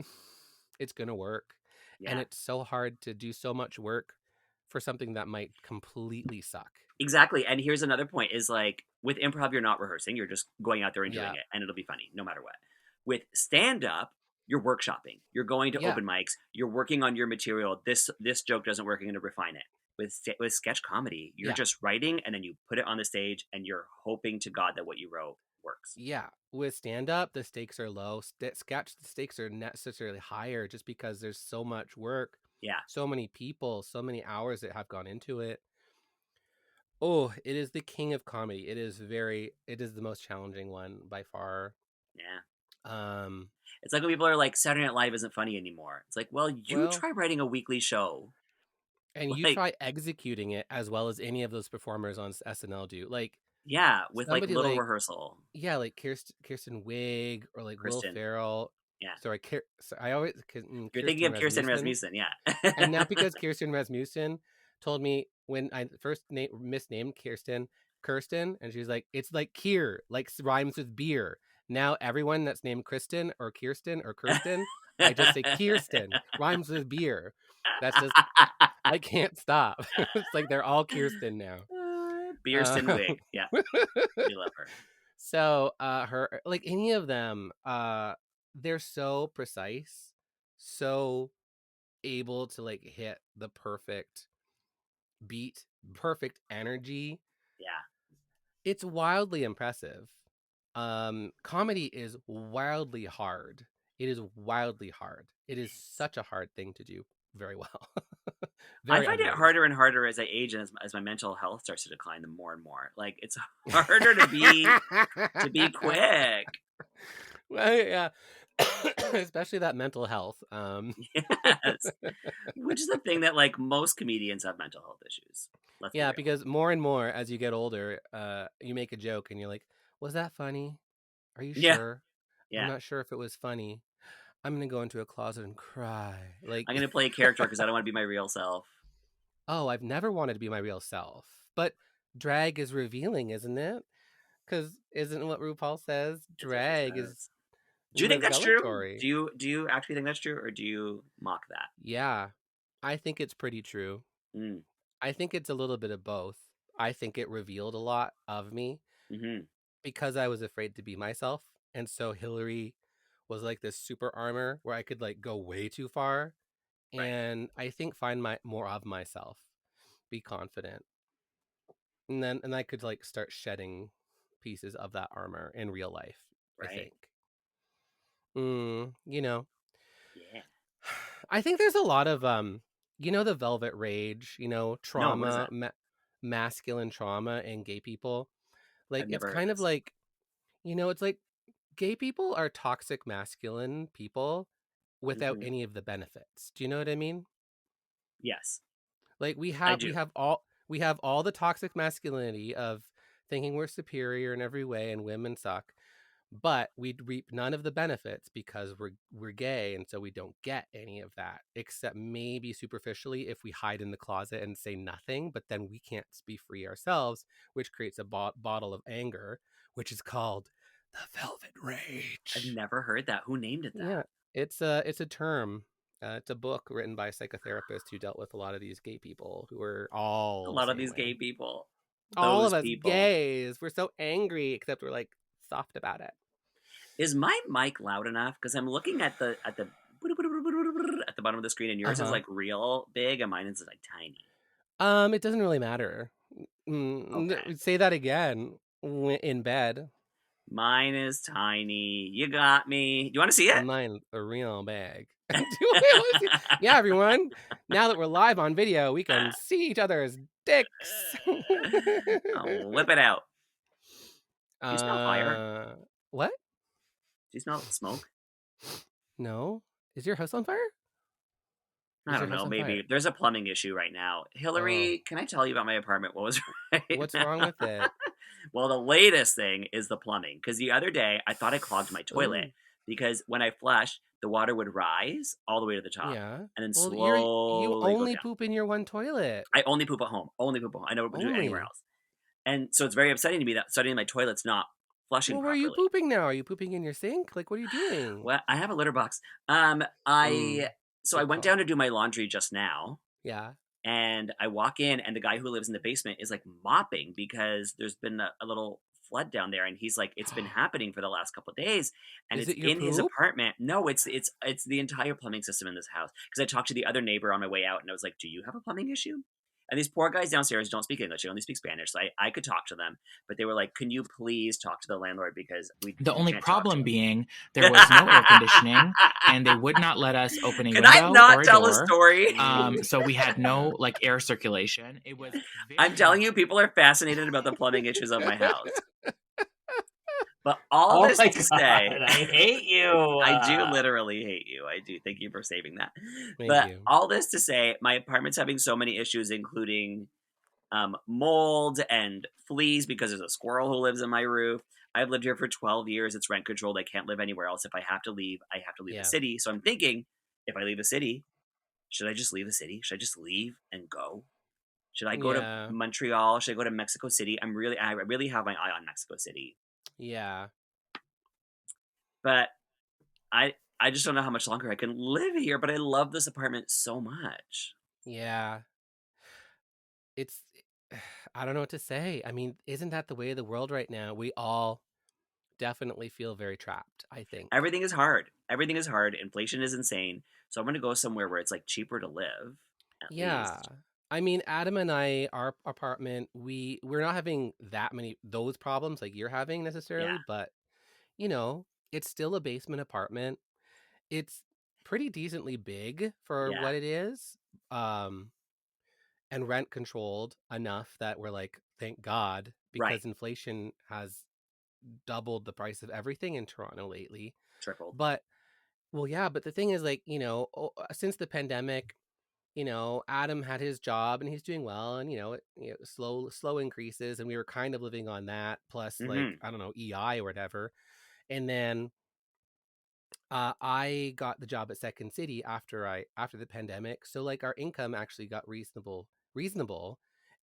Speaker 2: it's gonna work. And
Speaker 1: Yeah.
Speaker 2: it's so hard to do so much work for something that might completely suck.
Speaker 1: Exactly. And here's another point is like with improv, you're not rehearsing, you're just going out there and doing
Speaker 2: Yeah,
Speaker 1: it, and it'll be funny no matter what. With stand up, you're workshopping. You're going to
Speaker 2: yeah,
Speaker 1: open mics, you're working on your material. This joke doesn't work, you're gonna refine it. with sketch comedy. You're
Speaker 2: Yeah.
Speaker 1: just writing and then you put it on the stage and you're hoping to God that what you wrote works.
Speaker 2: Yeah, with stand up, the stakes are low. Sketch, the stakes are necessarily higher just because there's so much work,
Speaker 1: Yeah.
Speaker 2: so many people, so many hours that have gone into it. Oh, it is the king of comedy. It is the most challenging one by far.
Speaker 1: Yeah.
Speaker 2: Um,
Speaker 1: It's like when people are like, Saturday Night Live isn't funny anymore. It's like, well, you
Speaker 2: well,
Speaker 1: try writing a weekly show.
Speaker 2: and you
Speaker 1: Like,
Speaker 2: try executing it as well as any of those performers on SNL do. Like
Speaker 1: yeah, with like
Speaker 2: somebody
Speaker 1: little
Speaker 2: like,
Speaker 1: rehearsal.
Speaker 2: yeah, like Kirsten Wig or like Will
Speaker 1: Kristen.
Speaker 2: Ferrell.
Speaker 1: Yeah.
Speaker 2: Sorry, I always
Speaker 1: You're thinking
Speaker 2: Kirsten
Speaker 1: of Kirsten
Speaker 2: Rasmussen.
Speaker 1: Rasmussen, yeah.
Speaker 2: And now because Kirsten Rasmussen told me when I first misnamed Kirsten, and she's like, it's like Kier, like rhymes with beer. Now everyone that's named Kristen or Kirsten, I just say Kirsten, rhymes with beer. That's just, I can't stop. It's like they're all Kirsten now.
Speaker 1: Beerston Wig. Yeah. We love her.
Speaker 2: So her, like any of them, they're so precise, so able to like hit the perfect beat, perfect energy.
Speaker 1: Yeah.
Speaker 2: It's wildly impressive. Comedy is wildly hard. It is wildly hard. It is such a hard thing to do very well.
Speaker 1: I
Speaker 2: Very
Speaker 1: find it
Speaker 2: underrated.
Speaker 1: harder and harder as I age and as my mental health starts to decline, the more and more. Like it's harder to be quick.
Speaker 2: Well, yeah. Especially that mental health.
Speaker 1: Yes. Which is the thing that like most comedians have mental health issues. Let's be
Speaker 2: Yeah,
Speaker 1: real.
Speaker 2: because more and more as you get older, you make a joke and you're like, was that funny? Are you
Speaker 1: Yeah.
Speaker 2: sure? I'm
Speaker 1: Yeah.
Speaker 2: not sure if it was funny. I'm gonna go into a closet and cry. Like,
Speaker 1: I'm gonna play a character because I don't want to be my real self.
Speaker 2: oh, I've never wanted to be my real self. But drag is revealing, isn't it? Because isn't what RuPaul says?
Speaker 1: Is what she
Speaker 2: Drag is
Speaker 1: says. Do you think that's true?
Speaker 2: revelatory.
Speaker 1: Do you actually think that's true, or do you mock that?
Speaker 2: Yeah, I think it's pretty true.
Speaker 1: Mm.
Speaker 2: I think it's a little bit of both. I think it revealed a lot of me
Speaker 1: Mm-hmm.
Speaker 2: because I was afraid to be myself. And so Hillary was like this super armor where I could like go way too far.
Speaker 1: Right.
Speaker 2: And I think find more of myself, be confident. And I could like start shedding pieces of that armor in real life, I
Speaker 1: Right.
Speaker 2: think. You know,
Speaker 1: Yeah.
Speaker 2: I think there's a lot of the velvet rage,
Speaker 1: No, what is
Speaker 2: trauma,
Speaker 1: that?
Speaker 2: masculine trauma in gay people. Like
Speaker 1: I've
Speaker 2: it's
Speaker 1: never heard
Speaker 2: kind of
Speaker 1: this.
Speaker 2: like, it's like gay people are toxic masculine people without
Speaker 1: Mm-hmm.
Speaker 2: any of the benefits. Do you know what I mean?
Speaker 1: Yes,
Speaker 2: Like we
Speaker 1: I
Speaker 2: have we
Speaker 1: do.
Speaker 2: have all we have all the toxic masculinity of thinking we're superior in every way and women suck, but we reap none of the benefits because we're gay, and so we don't get any of that except maybe superficially if we hide in the closet and say nothing, but then we can't be free ourselves, which creates a bottle of anger, which is called the velvet
Speaker 1: I've
Speaker 2: rage.
Speaker 1: never heard that. Who named it
Speaker 2: Yeah,
Speaker 1: that?
Speaker 2: it's a term. It's a book written by a psychotherapist who dealt with a lot of these gay people who were
Speaker 1: A
Speaker 2: all the
Speaker 1: lot of
Speaker 2: same
Speaker 1: these gay
Speaker 2: way.
Speaker 1: people.
Speaker 2: All of
Speaker 1: Those
Speaker 2: us
Speaker 1: people.
Speaker 2: gays, we're so angry, except we're like soft about it.
Speaker 1: Is my mic loud enough? Because I'm looking at the bottom of the screen, and
Speaker 2: Uh
Speaker 1: yours is
Speaker 2: huh.
Speaker 1: like real big, and mine is like tiny.
Speaker 2: It doesn't really matter.
Speaker 1: Okay,
Speaker 2: Say that again in bed.
Speaker 1: mine is tiny. You got me. Do you want to see it?
Speaker 2: Mine's a real bag. Yeah, everyone. Now that we're live on video, we can see each other's dicks.
Speaker 1: I'll whip it out. Do you smell fire?
Speaker 2: uh, what?
Speaker 1: Do you smell smoke?
Speaker 2: No. Is your house on fire?
Speaker 1: I
Speaker 2: Is your
Speaker 1: don't know.
Speaker 2: house on
Speaker 1: Maybe
Speaker 2: fire?
Speaker 1: there's a plumbing issue right now.
Speaker 2: Oh,
Speaker 1: Hillary, can I tell you about my apartment? What was right
Speaker 2: what's
Speaker 1: now?
Speaker 2: wrong with it?
Speaker 1: Well, the latest thing is the plumbing. Because the other day I thought I clogged my toilet
Speaker 2: Oh,
Speaker 1: because when I flushed, the water would rise all the way to the top
Speaker 2: yeah.
Speaker 1: and then
Speaker 2: Well, you
Speaker 1: slowly go
Speaker 2: only
Speaker 1: down.
Speaker 2: poop in your one toilet.
Speaker 1: I only poop at home. Only poop at home. I never do it anywhere
Speaker 2: Only.
Speaker 1: else. And so it's very upsetting to me that suddenly my toilet's not flushing
Speaker 2: Well, where are you
Speaker 1: properly.
Speaker 2: pooping now? Are you pooping in your sink? Like, what are you doing?
Speaker 1: Well, I have a litter box. Um, I
Speaker 2: Mm,
Speaker 1: so I
Speaker 2: good
Speaker 1: went
Speaker 2: call.
Speaker 1: down to do my laundry just now,
Speaker 2: Yeah.
Speaker 1: and I walk in, and the guy who lives in the basement is like mopping because there's been a little flood down there, and he's like, it's been happening for the last couple of days, and
Speaker 2: Is
Speaker 1: it's
Speaker 2: it your
Speaker 1: in his
Speaker 2: poop?
Speaker 1: apartment. No, it's the entire plumbing system in this house. Because I talked to the other neighbor on my way out, and I was like, "Do you have a plumbing issue?" And these poor guys downstairs don't speak English; they only speak Spanish. So I could talk to them, but they were like, "Can you please talk to the landlord because we
Speaker 4: The only
Speaker 1: can't talk to
Speaker 4: problem
Speaker 1: him."
Speaker 4: being there was no air conditioning, and they would not let us open a
Speaker 1: Can I
Speaker 4: window
Speaker 1: not
Speaker 4: or a
Speaker 1: tell a
Speaker 4: door.
Speaker 1: story?
Speaker 4: So we had no like air circulation. It was
Speaker 1: I'm
Speaker 4: very
Speaker 1: telling you,
Speaker 4: hot.
Speaker 1: people are fascinated about the plumbing issues of my house. But all
Speaker 5: Oh
Speaker 1: this
Speaker 5: my
Speaker 1: to
Speaker 5: god,
Speaker 1: say,
Speaker 5: I hate you.
Speaker 1: I do literally hate you. I do. Thank you for saving that.
Speaker 2: Thank
Speaker 1: But
Speaker 2: you.
Speaker 1: all this to say, my apartment's having so many issues, including mold and fleas because there's a squirrel who lives in my roof. I've lived here for 12 years. It's rent controlled. I can't live anywhere else. If I have to leave, I have to leave the
Speaker 2: Yeah.
Speaker 1: city. So I'm thinking, if I leave the city, should I just leave the city? Should I just leave and go? Should I go to
Speaker 2: Yeah.
Speaker 1: Montreal? Should I go to Mexico City? I really have my eye on Mexico City.
Speaker 2: Yeah.
Speaker 1: But I just don't know how much longer I can live here, but I love this apartment so much.
Speaker 2: Yeah. It's I don't know what to say. I mean, isn't that the way of the world right now? We all definitely feel very trapped, I think.
Speaker 1: Everything is hard. Everything is hard. Inflation is insane. So I'm going to go somewhere where it's like cheaper to live, at
Speaker 2: Yeah.
Speaker 1: least.
Speaker 2: I mean, Adam and I, our apartment, we're not having that many those problems like you're having necessarily,
Speaker 1: Yeah.
Speaker 2: but you know, it's still a basement apartment. It's pretty decently big for
Speaker 1: Yeah.
Speaker 2: what it is. And rent controlled enough that we're like, thank God,
Speaker 1: Right.
Speaker 2: because inflation has doubled the price of everything in Toronto lately.
Speaker 1: Tripled.
Speaker 2: But well, yeah, but the thing is, like, you know, since the pandemic, you know, Adam had his job and he's doing well, and slow increases, and we were kind of living on that plus like
Speaker 1: Mm-hmm.
Speaker 2: I don't know EI or whatever, and then I got the job at Second City after the pandemic, so like our income actually got reasonable,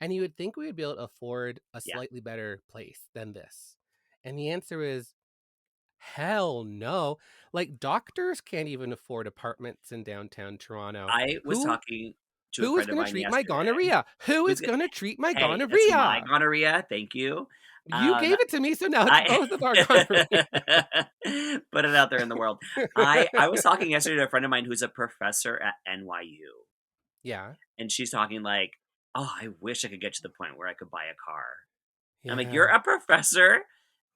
Speaker 2: and you would think we would be able to afford a
Speaker 1: Yeah.
Speaker 2: slightly better place than this, and the answer is hell no. Like doctors can't even afford apartments in downtown Toronto.
Speaker 1: I was
Speaker 2: Who
Speaker 1: talking to a
Speaker 2: who is
Speaker 1: friend of
Speaker 2: going to
Speaker 1: mine
Speaker 2: treat my
Speaker 1: yesterday.
Speaker 2: gonorrhea? Who
Speaker 1: Who's
Speaker 2: is going to treat my
Speaker 1: Hey, that's my
Speaker 2: gonorrhea?
Speaker 1: gonorrhea. Thank you.
Speaker 2: You gave it to me, so now it's
Speaker 1: I
Speaker 2: both of our gonorrhea.
Speaker 1: put it out there in the world. I was talking yesterday to a friend of mine who's a professor at NYU.
Speaker 2: Yeah.
Speaker 1: And she's talking like, oh, I wish I could get to the point where I could buy a car.
Speaker 2: Yeah.
Speaker 1: I'm like, you're a professor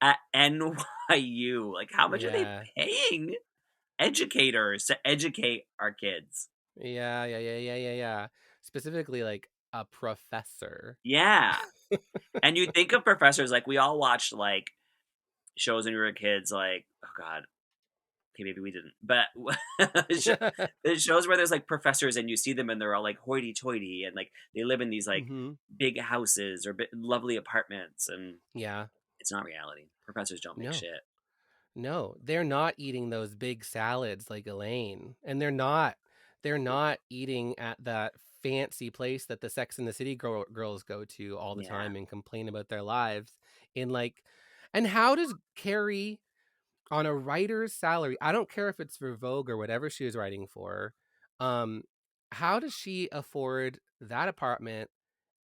Speaker 1: at NYU. Like, how much are they
Speaker 2: Yeah.
Speaker 1: paying educators to educate our kids?
Speaker 2: Yeah. Specifically, like a professor.
Speaker 1: Yeah. And you think of professors, like we all watched like shows when we were kids, like, oh God. Okay, maybe we didn't. But there's shows where there's like professors and you see them and they're all like hoity toity and like they live in these like
Speaker 2: Mm-hmm.
Speaker 1: big houses or lovely apartments, and
Speaker 2: Yeah.
Speaker 1: it's not reality. Professors don't make shit.
Speaker 2: No, they're not eating those big salads like Elaine, and they're not eating at that fancy place that the Sex and the City girls go to all the
Speaker 1: Yeah.
Speaker 2: time and complain about their lives in like. And how does Carrie, on a writer's salary, I don't care if it's for Vogue or whatever she was writing for, how does she afford that apartment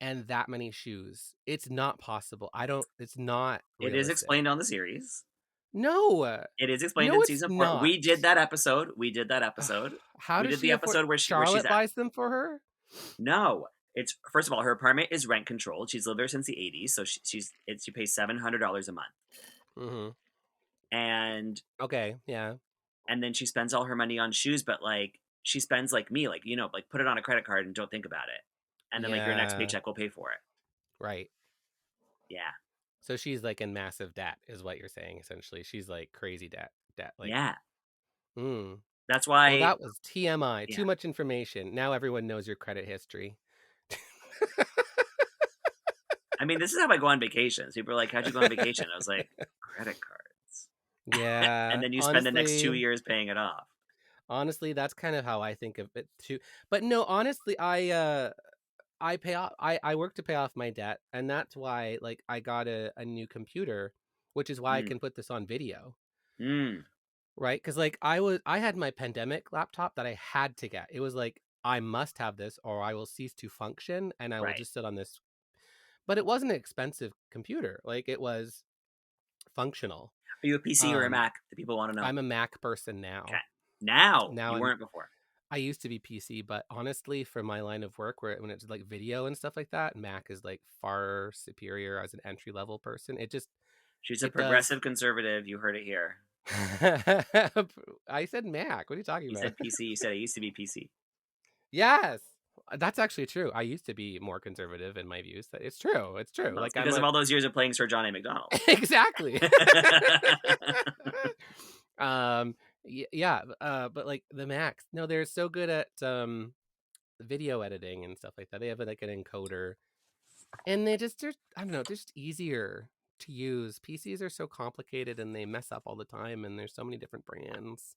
Speaker 2: and that many shoes? It's not possible. It's not
Speaker 1: It is
Speaker 2: realistic.
Speaker 1: explained on the series.
Speaker 2: No,
Speaker 1: It is explained
Speaker 2: no,
Speaker 1: in
Speaker 2: it's
Speaker 1: season 4.
Speaker 2: not.
Speaker 1: We did that episode.
Speaker 2: How
Speaker 1: We
Speaker 2: does
Speaker 1: did
Speaker 2: she
Speaker 1: the
Speaker 2: afford?
Speaker 1: episode where
Speaker 2: Charlotte
Speaker 1: she's
Speaker 2: buys them for her?
Speaker 1: No. It's first of all, her apartment is rent controlled. She's lived there since the 80s, so she pays $700 a month.
Speaker 2: Mm-hmm.
Speaker 1: And
Speaker 2: Okay, yeah.
Speaker 1: And then she spends all her money on shoes, but like she spends like me, like, you know, like put it on a credit card and don't think about it. And then like your next
Speaker 2: Yeah.
Speaker 1: paycheck will pay for it.
Speaker 2: Right.
Speaker 1: Yeah.
Speaker 2: So she's like in massive debt, is what you're saying. Essentially, she's like crazy debt. Like,
Speaker 1: Yeah.
Speaker 2: Mm.
Speaker 1: That's why.
Speaker 2: Well, that was TMI.
Speaker 1: Yeah.
Speaker 2: Too much information. Now everyone knows your credit history.
Speaker 1: I mean, this is how I go on vacations. People are like, "How'd you go on vacation?" I was like, "Credit cards."
Speaker 2: Yeah.
Speaker 1: And then you spend the next 2 years paying it off.
Speaker 2: Honestly, that's kind of how I think of it too. But no, honestly, I pay off. I work to pay off my debt, and that's why like I got a new computer, which is why I can put this on video. Right? Because like I had my pandemic laptop that I had to get. It was like I must have this, or I will cease to function, and I will just sit on this. But it wasn't an expensive computer. Like it was functional.
Speaker 1: Are you a PC or a Mac? The people want to know.
Speaker 2: I'm a Mac person now.
Speaker 1: Okay. Now you weren't before.
Speaker 2: I used to be PC, but honestly, for my line of work, when it's like video and stuff like that, Mac is like far superior as an entry level person.
Speaker 1: She's a
Speaker 2: It does.
Speaker 1: progressive conservative. You heard it here.
Speaker 2: I said Mac. What are you talking
Speaker 1: You
Speaker 2: about?
Speaker 1: said PC. You said I used to be PC.
Speaker 2: Yes, that's actually true. I used to be more conservative in my views. It's true. It's true.
Speaker 1: Well,
Speaker 2: Like
Speaker 1: it's because
Speaker 2: I'm
Speaker 1: of all those years of playing Sir John A. Macdonald.
Speaker 2: exactly. Yeah, but like the Macs, no, they're so good at video editing and stuff like that. They have like an encoder, and they're I don't know, they're just easier to use. PCs are so complicated and they mess up all the time, and there's so many different brands.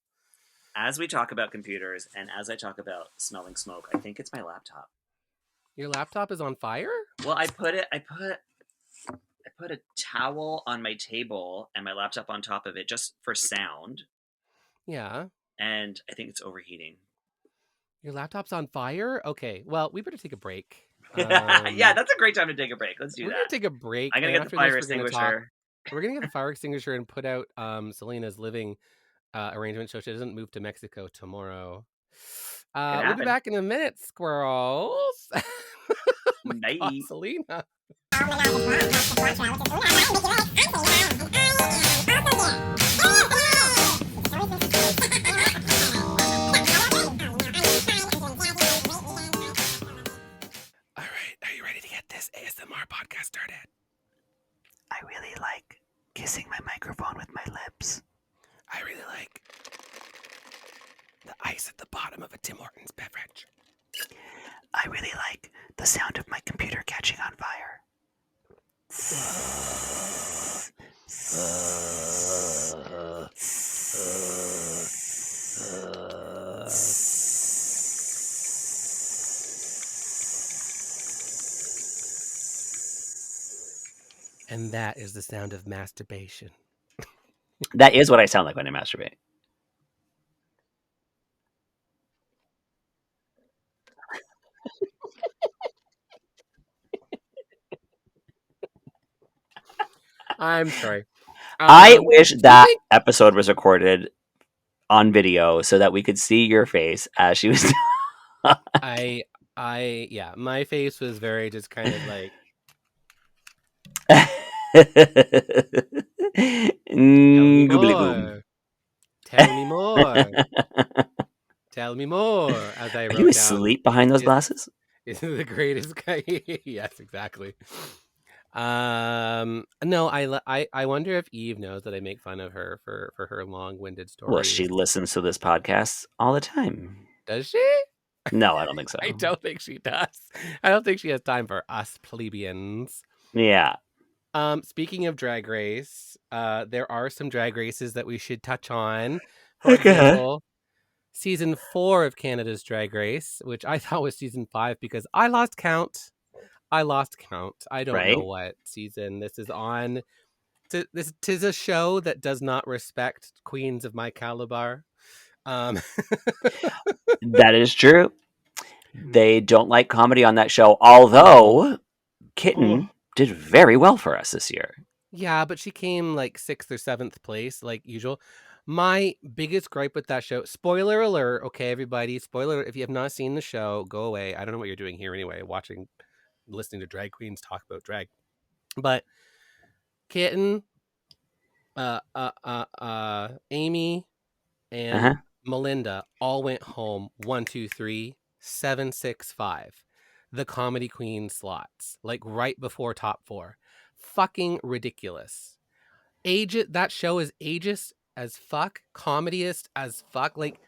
Speaker 1: As we talk about computers and as I talk about smelling smoke, I think it's my laptop.
Speaker 2: Your laptop is on fire?
Speaker 1: Well, I put a towel on my table and my laptop on top of it just for sound.
Speaker 2: Yeah.
Speaker 1: And I think it's overheating.
Speaker 2: Your laptop's on fire? Okay. Well, we better take a break.
Speaker 1: Yeah, that's a great time to take a break. Let's do
Speaker 2: We're
Speaker 1: that.
Speaker 2: gonna take a break.
Speaker 1: I'm gonna
Speaker 2: and
Speaker 1: get the
Speaker 2: after
Speaker 1: fire
Speaker 2: this,
Speaker 1: extinguisher.
Speaker 2: We're gonna get the fire extinguisher and put out Selena's living arrangement so she doesn't move to Mexico tomorrow. We'll be back in a minute, squirrels. Oh my
Speaker 1: Bye.
Speaker 2: God, Selena. All right, are you ready to get this ASMR podcast started?
Speaker 3: I really like kissing my microphone with my lips.
Speaker 2: I really like the ice at the bottom of a Tim Hortons beverage.
Speaker 3: I really like the sound of my computer catching on fire.
Speaker 2: And that is the sound of masturbation.
Speaker 1: That is what I sound like when I masturbate.
Speaker 2: I'm sorry.
Speaker 1: I wish that episode was recorded on video so that we could see your face as she was.
Speaker 2: Yeah, my face was very just kind of like. Tell me more. Tell me more. As I wrote
Speaker 1: Are you asleep behind those glasses?
Speaker 2: Is the greatest guy? Yes, exactly. No, I wonder if Eve knows that I make fun of her for her long-winded stories.
Speaker 1: Well, she listens to this podcast all the time.
Speaker 2: Does she?
Speaker 1: No, I don't think so.
Speaker 2: I don't think she does. I don't think she has time for us plebeians.
Speaker 1: Yeah.
Speaker 2: Speaking of Drag Race, there are some Drag Races that we should touch on. For example, season 4 of Canada's Drag Race, which I thought was season 5 because I lost count. I don't know what season this is on. This is a show that does not respect queens of my caliber.
Speaker 1: That is true. They don't like comedy on that show, although Kitten did very well for us this year.
Speaker 2: Yeah, but she came like 6th or 7th place, like usual. My biggest gripe with that show, spoiler alert, okay, everybody, spoiler, if you have not seen the show, go away. I don't know what you're doing here anyway, listening to drag queens talk about drag. But Kitten, Amy, and Melinda all went home 1, 2, 3, 7, 6, 5. The comedy queen slots, like right before top 4. Fucking ridiculous. That show is ageist as fuck, comedyist as fuck. Like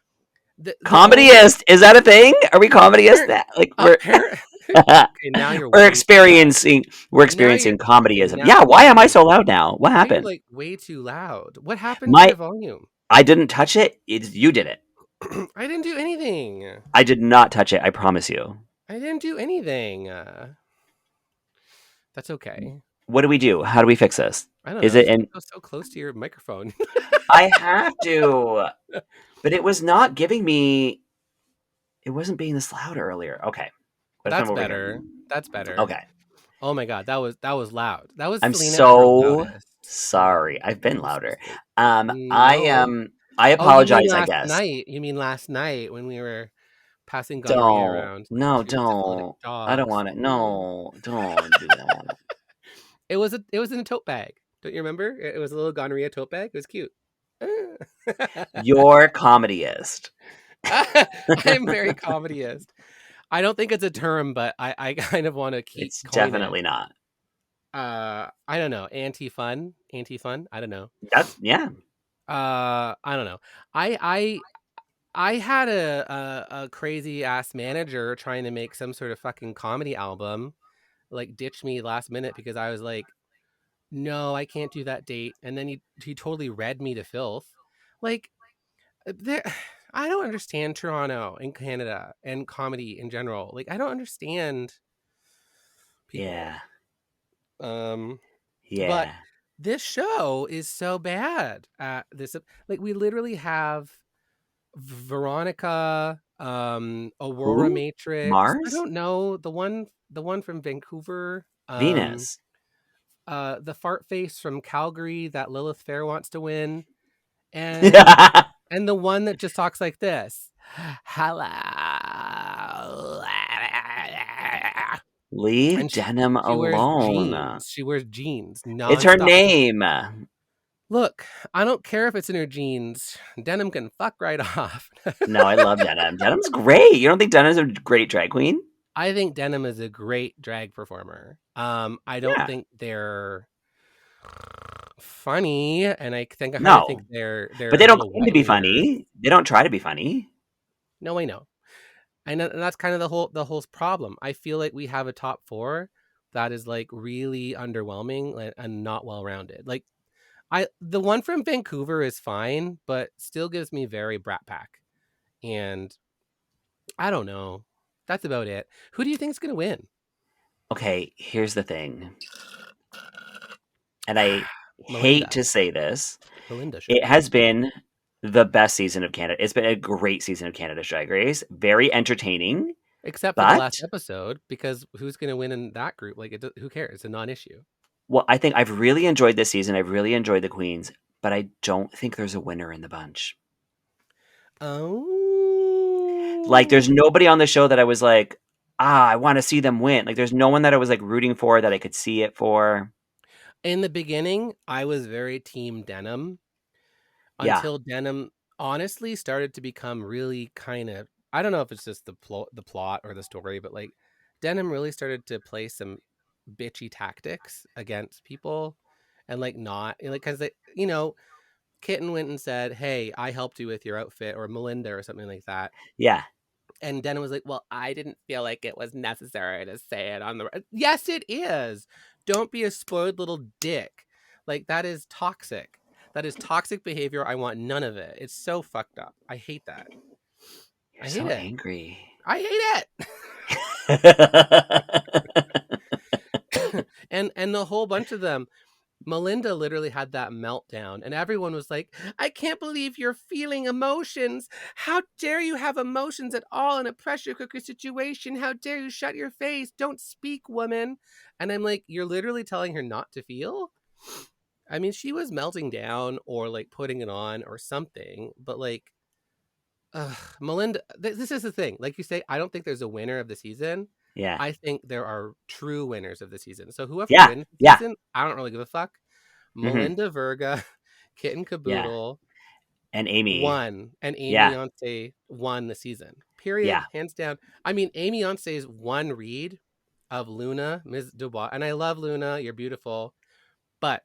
Speaker 1: comedyist, is that a thing? Are we comedyist? Like we're
Speaker 2: okay, now
Speaker 1: we're experiencing comedyism. Yeah, why am I so loud now? What happened?
Speaker 2: You're like way too loud. What happened to your volume?
Speaker 1: I didn't touch it. You did it.
Speaker 2: I didn't do anything.
Speaker 1: I did not touch it. I promise you.
Speaker 2: I didn't do anything. That's okay.
Speaker 1: What do we do? How do we fix this?
Speaker 2: I don't know. It so close to your microphone?
Speaker 1: I have to, but it was not giving me. It wasn't being this loud earlier. Okay,
Speaker 2: that's better. That's better.
Speaker 1: Okay.
Speaker 2: Oh my God, that was loud. That was.
Speaker 1: I'm
Speaker 2: Selena
Speaker 1: so sorry. I've been louder. I apologize. I guess.
Speaker 2: You mean last night when we were passing gonorrhea
Speaker 1: Don't.
Speaker 2: around
Speaker 1: No,
Speaker 2: to syphilitic
Speaker 1: don't. I don't
Speaker 2: dogs.
Speaker 1: want it. No, don't do that.
Speaker 2: It was in a tote bag. Don't you remember? It was a little gonorrhea tote bag. It was cute.
Speaker 1: You're comedyist.
Speaker 2: I'm very comedyist. I don't think it's a term, but I kind of want to
Speaker 1: It's
Speaker 2: coin it.
Speaker 1: definitely not.
Speaker 2: I don't know. Anti-fun. I don't know.
Speaker 1: That's yeah.
Speaker 2: I don't know. I I had a crazy ass manager trying to make some sort of fucking comedy album, like ditch me last minute because I was like, no, I can't do that date. And then he totally read me to filth. Like there I don't understand Toronto and Canada and comedy in general. Like I don't understand people.
Speaker 1: Yeah.
Speaker 2: But
Speaker 1: Yeah.
Speaker 2: this show is so bad at this. Like we literally have Veronica, Aurora
Speaker 1: Who?
Speaker 2: Matrix. I
Speaker 1: Mars?
Speaker 2: don't know the one from Vancouver.
Speaker 1: Venus.
Speaker 2: The fart face from Calgary that Lilith Fair wants to win, and
Speaker 1: Leave
Speaker 2: and the one that just talks like this. Hello. And
Speaker 1: Denim
Speaker 2: she wears
Speaker 1: alone.
Speaker 2: jeans. She wears jeans
Speaker 1: It's her
Speaker 2: nonstop.
Speaker 1: name.
Speaker 2: Look, I don't care if it's in her jeans. Denim can fuck right off.
Speaker 1: No, I love Denim. Denim's great. You don't think Denim's a great drag queen?
Speaker 2: I think Denim is a great drag performer. I don't
Speaker 1: Yeah.
Speaker 2: think they're funny, and I think
Speaker 1: No.
Speaker 2: they're
Speaker 1: But they
Speaker 2: a
Speaker 1: don't
Speaker 2: little
Speaker 1: claim
Speaker 2: wet
Speaker 1: to be
Speaker 2: wieners.
Speaker 1: funny. They don't try to be funny.
Speaker 2: No, I know. And that's kind of the whole problem. I feel like we have a top 4 that is like really underwhelming and not well rounded. Like the one from Vancouver is fine, but still gives me very Brat Pack. And I don't know. That's about it. Who do you think is going to win?
Speaker 1: Okay, here's the thing. And I
Speaker 2: Melinda.
Speaker 1: hate to say this.
Speaker 2: Melinda should
Speaker 1: It
Speaker 2: win.
Speaker 1: has been the best season of Canada. It's been a great season of Canada's Drag Race. Very entertaining.
Speaker 2: Except for the
Speaker 1: But,
Speaker 2: last episode, because who's going to win in that group? Like, who cares? It's a non-issue.
Speaker 1: well, I think I've really enjoyed this season. I've really enjoyed the queens. But I don't think there's a winner in the bunch.
Speaker 2: Oh.
Speaker 1: Like, there's nobody on the show that I was like, I want to see them win. Like, there's no one that I was like rooting for that I could see it for.
Speaker 2: In the beginning, I was very team Denim
Speaker 1: Yeah.
Speaker 2: until Denim honestly started to become really kind of, I don't know if it's just the plot or the story, but like Denim really started to play some bitchy tactics against people and like not like because they, Kitten went and said, hey, I helped you with your outfit, or Melinda or something like that.
Speaker 1: Yeah.
Speaker 2: And Denim was like, well, I didn't feel like it was necessary to say it on the... Yes, it is. Don't be a spoiled little dick. Like, that is toxic. That is toxic behavior. I want none of it. It's so fucked up. I hate that.
Speaker 1: You're
Speaker 2: I hate
Speaker 1: so
Speaker 2: it.
Speaker 1: angry.
Speaker 2: I hate it. and the whole bunch of them, Melinda literally had that meltdown, and everyone was like, I can't believe you're feeling emotions. How dare you have emotions at all in a pressure cooker situation? How dare you shut your face? Don't speak, woman. And I'm like, you're literally telling her not to feel? I mean, she was melting down or like putting it on or something, but like, Melinda, this is the thing. Like you say, I don't think there's a winner of the season.
Speaker 1: Yeah.
Speaker 2: I think there are true winners of the season. So whoever
Speaker 1: Yeah.
Speaker 2: wins the
Speaker 1: Yeah.
Speaker 2: season, I don't really give a fuck.
Speaker 1: Mhm.
Speaker 2: Melinda Verga, Kitten
Speaker 1: Yeah.
Speaker 2: Caboodle
Speaker 1: And Amy.
Speaker 2: won, and Amy
Speaker 1: Yeah.
Speaker 2: Yonsei won the season. Period.
Speaker 1: Yeah.
Speaker 2: Hands down. I mean, Amy Yonsei's one read of Luna, Ms. Dubois, and I love Luna, you're beautiful, but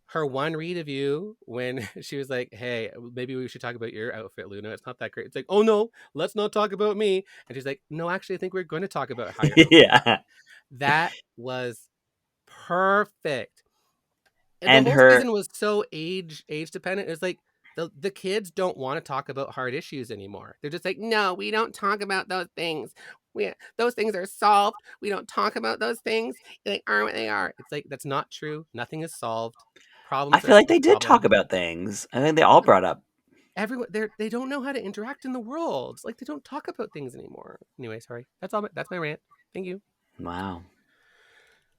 Speaker 2: her one read of you when she was like, hey, maybe we should talk about your outfit, Luna. It's not that great. It's like, oh no, let's not talk about me. And she's like, no, actually, I think we're going to talk about how your outfit
Speaker 1: Yeah.
Speaker 2: That was perfect. And
Speaker 1: And
Speaker 2: the whole
Speaker 1: her
Speaker 2: season was so age dependent. It's like the kids don't want to talk about hard issues anymore. They're just like, no, we don't talk about those things. Those things are solved. We don't talk about those things. They are what they are. It's like that's not true. Nothing is solved.
Speaker 1: I
Speaker 2: Problems are
Speaker 1: feel like
Speaker 2: still
Speaker 1: they did talk
Speaker 2: problems.
Speaker 1: about things. I think they all brought up.
Speaker 2: Everyone they don't know how to interact in the world. It's like they don't talk about things anymore. Anyway, sorry. That's all. That's my rant. Thank you.
Speaker 1: Wow.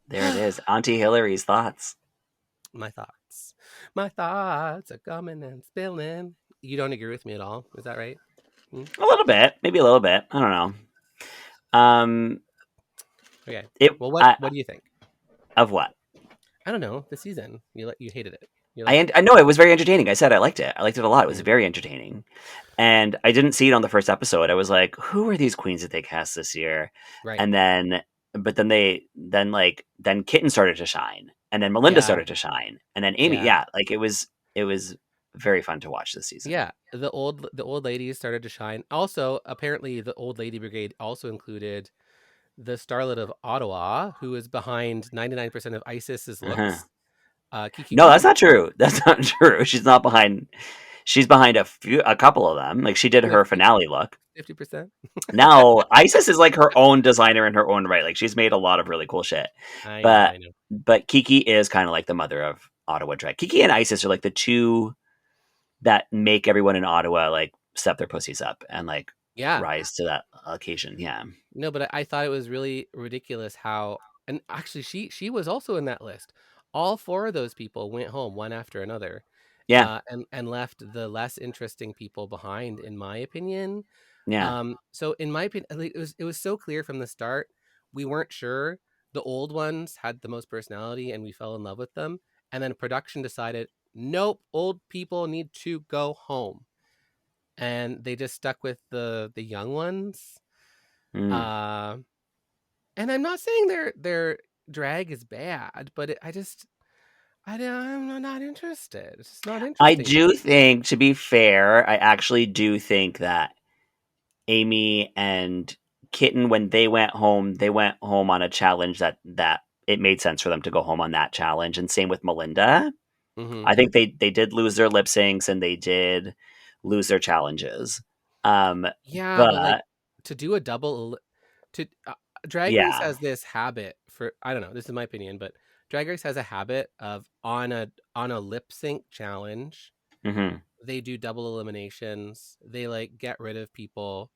Speaker 1: There it is. Auntie Hillary's thoughts.
Speaker 2: My thoughts are coming and spilling. You don't agree with me at all? Is that right?
Speaker 1: A little bit, maybe a little bit. I don't know.
Speaker 2: Okay.
Speaker 1: It
Speaker 2: Well, what do you think?
Speaker 1: of what?
Speaker 2: I don't know. The season you hated it. You liked
Speaker 1: I
Speaker 2: it.
Speaker 1: I know it was very entertaining. I said I liked it. I liked it a lot. It was
Speaker 2: Mm.
Speaker 1: very entertaining. And I didn't see it on the first episode. I was like, who are these queens that they cast this year?
Speaker 2: Right.
Speaker 1: And then, but then Kitten started to shine, and then Melinda
Speaker 2: Yeah.
Speaker 1: started to shine, and then Amy.
Speaker 2: Yeah.
Speaker 1: Yeah, like it was very fun to watch this season.
Speaker 2: Yeah. The old ladies started to shine. Also, apparently, the old lady brigade also included the starlet of Ottawa, who is behind 99% of ISIS's
Speaker 1: Uh-huh.
Speaker 2: looks. Kiki
Speaker 1: No, that's
Speaker 2: Queen.
Speaker 1: not true. That's not true. She's not behind. She's behind a couple of them. Like she did her finale look.
Speaker 2: 50%.
Speaker 1: Now, Isis is like her own designer in her own right. Like she's made a lot of really cool shit.
Speaker 2: I know.
Speaker 1: But
Speaker 2: I know.
Speaker 1: but Kiki is kind of like the mother of Ottawa drag. Kiki and Isis are like the two that make everyone in Ottawa like step their pussies up and like
Speaker 2: Yeah.
Speaker 1: rise to that occasion. Yeah.
Speaker 2: No, but I thought it was really ridiculous how, and actually she was also in that list. All four of those people went home one after another,
Speaker 1: Yeah.
Speaker 2: and left the less interesting people behind, in my opinion.
Speaker 1: Yeah.
Speaker 2: So in my opinion, like, it was so clear from the start. We weren't sure. The old ones had the most personality, and we fell in love with them. And then production decided, nope, old people need to go home, and they just stuck with the young ones.
Speaker 1: Mm.
Speaker 2: Uh, and I'm not saying their drag is bad, but I'm not interested. It's just not
Speaker 1: I
Speaker 2: interesting to
Speaker 1: do
Speaker 2: me.
Speaker 1: think, to be fair, I actually do think that Amy and Kitten, when they went home on a challenge that it made sense for them to go home on that challenge, and same with Melinda.
Speaker 2: Hmm.
Speaker 1: I think they did lose their lip syncs and they did lose their challenges.
Speaker 2: Yeah, but like
Speaker 1: But
Speaker 2: to do a double to Drag Race
Speaker 1: yeah.
Speaker 2: has this habit for, I don't know, this is my opinion, but Drag Race has a habit of on a lip sync challenge,
Speaker 1: Hmm.
Speaker 2: they do double eliminations. They like get rid of people.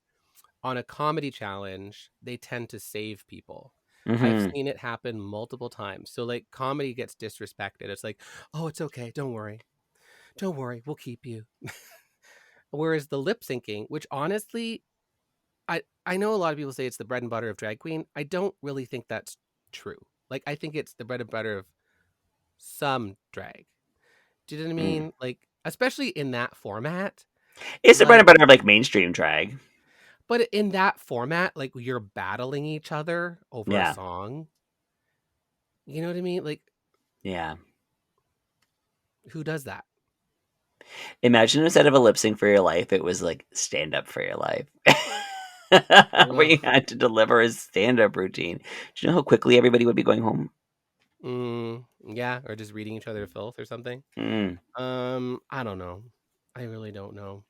Speaker 2: On a comedy challenge, they tend to save people. I've
Speaker 1: Hmm.
Speaker 2: seen it happen multiple times. So like comedy gets disrespected. It's like, "Oh, it's okay. Don't worry. Don't worry. We'll keep you." Whereas the lip syncing, which honestly, I know a lot of people say it's the bread and butter of drag queen. I don't really think that's true. Like I think it's the bread and butter of some drag. Do you know what I
Speaker 1: Mm.
Speaker 2: mean? Like especially in that format.
Speaker 1: It's the bread and
Speaker 2: Like
Speaker 1: butter of like mainstream drag.
Speaker 2: but in that format, like you're battling each other over a
Speaker 1: Yeah.
Speaker 2: song. You know what I mean? Like
Speaker 1: Yeah.
Speaker 2: who does that?
Speaker 1: Imagine instead of a lip sync for your life, it was like stand up for your life. Where
Speaker 2: Ugh.
Speaker 1: you had to deliver a stand up routine. Do you know how quickly everybody would be going home?
Speaker 2: Yeah, or just reading each other filth or something.
Speaker 1: Mm.
Speaker 2: I don't know. I really don't know.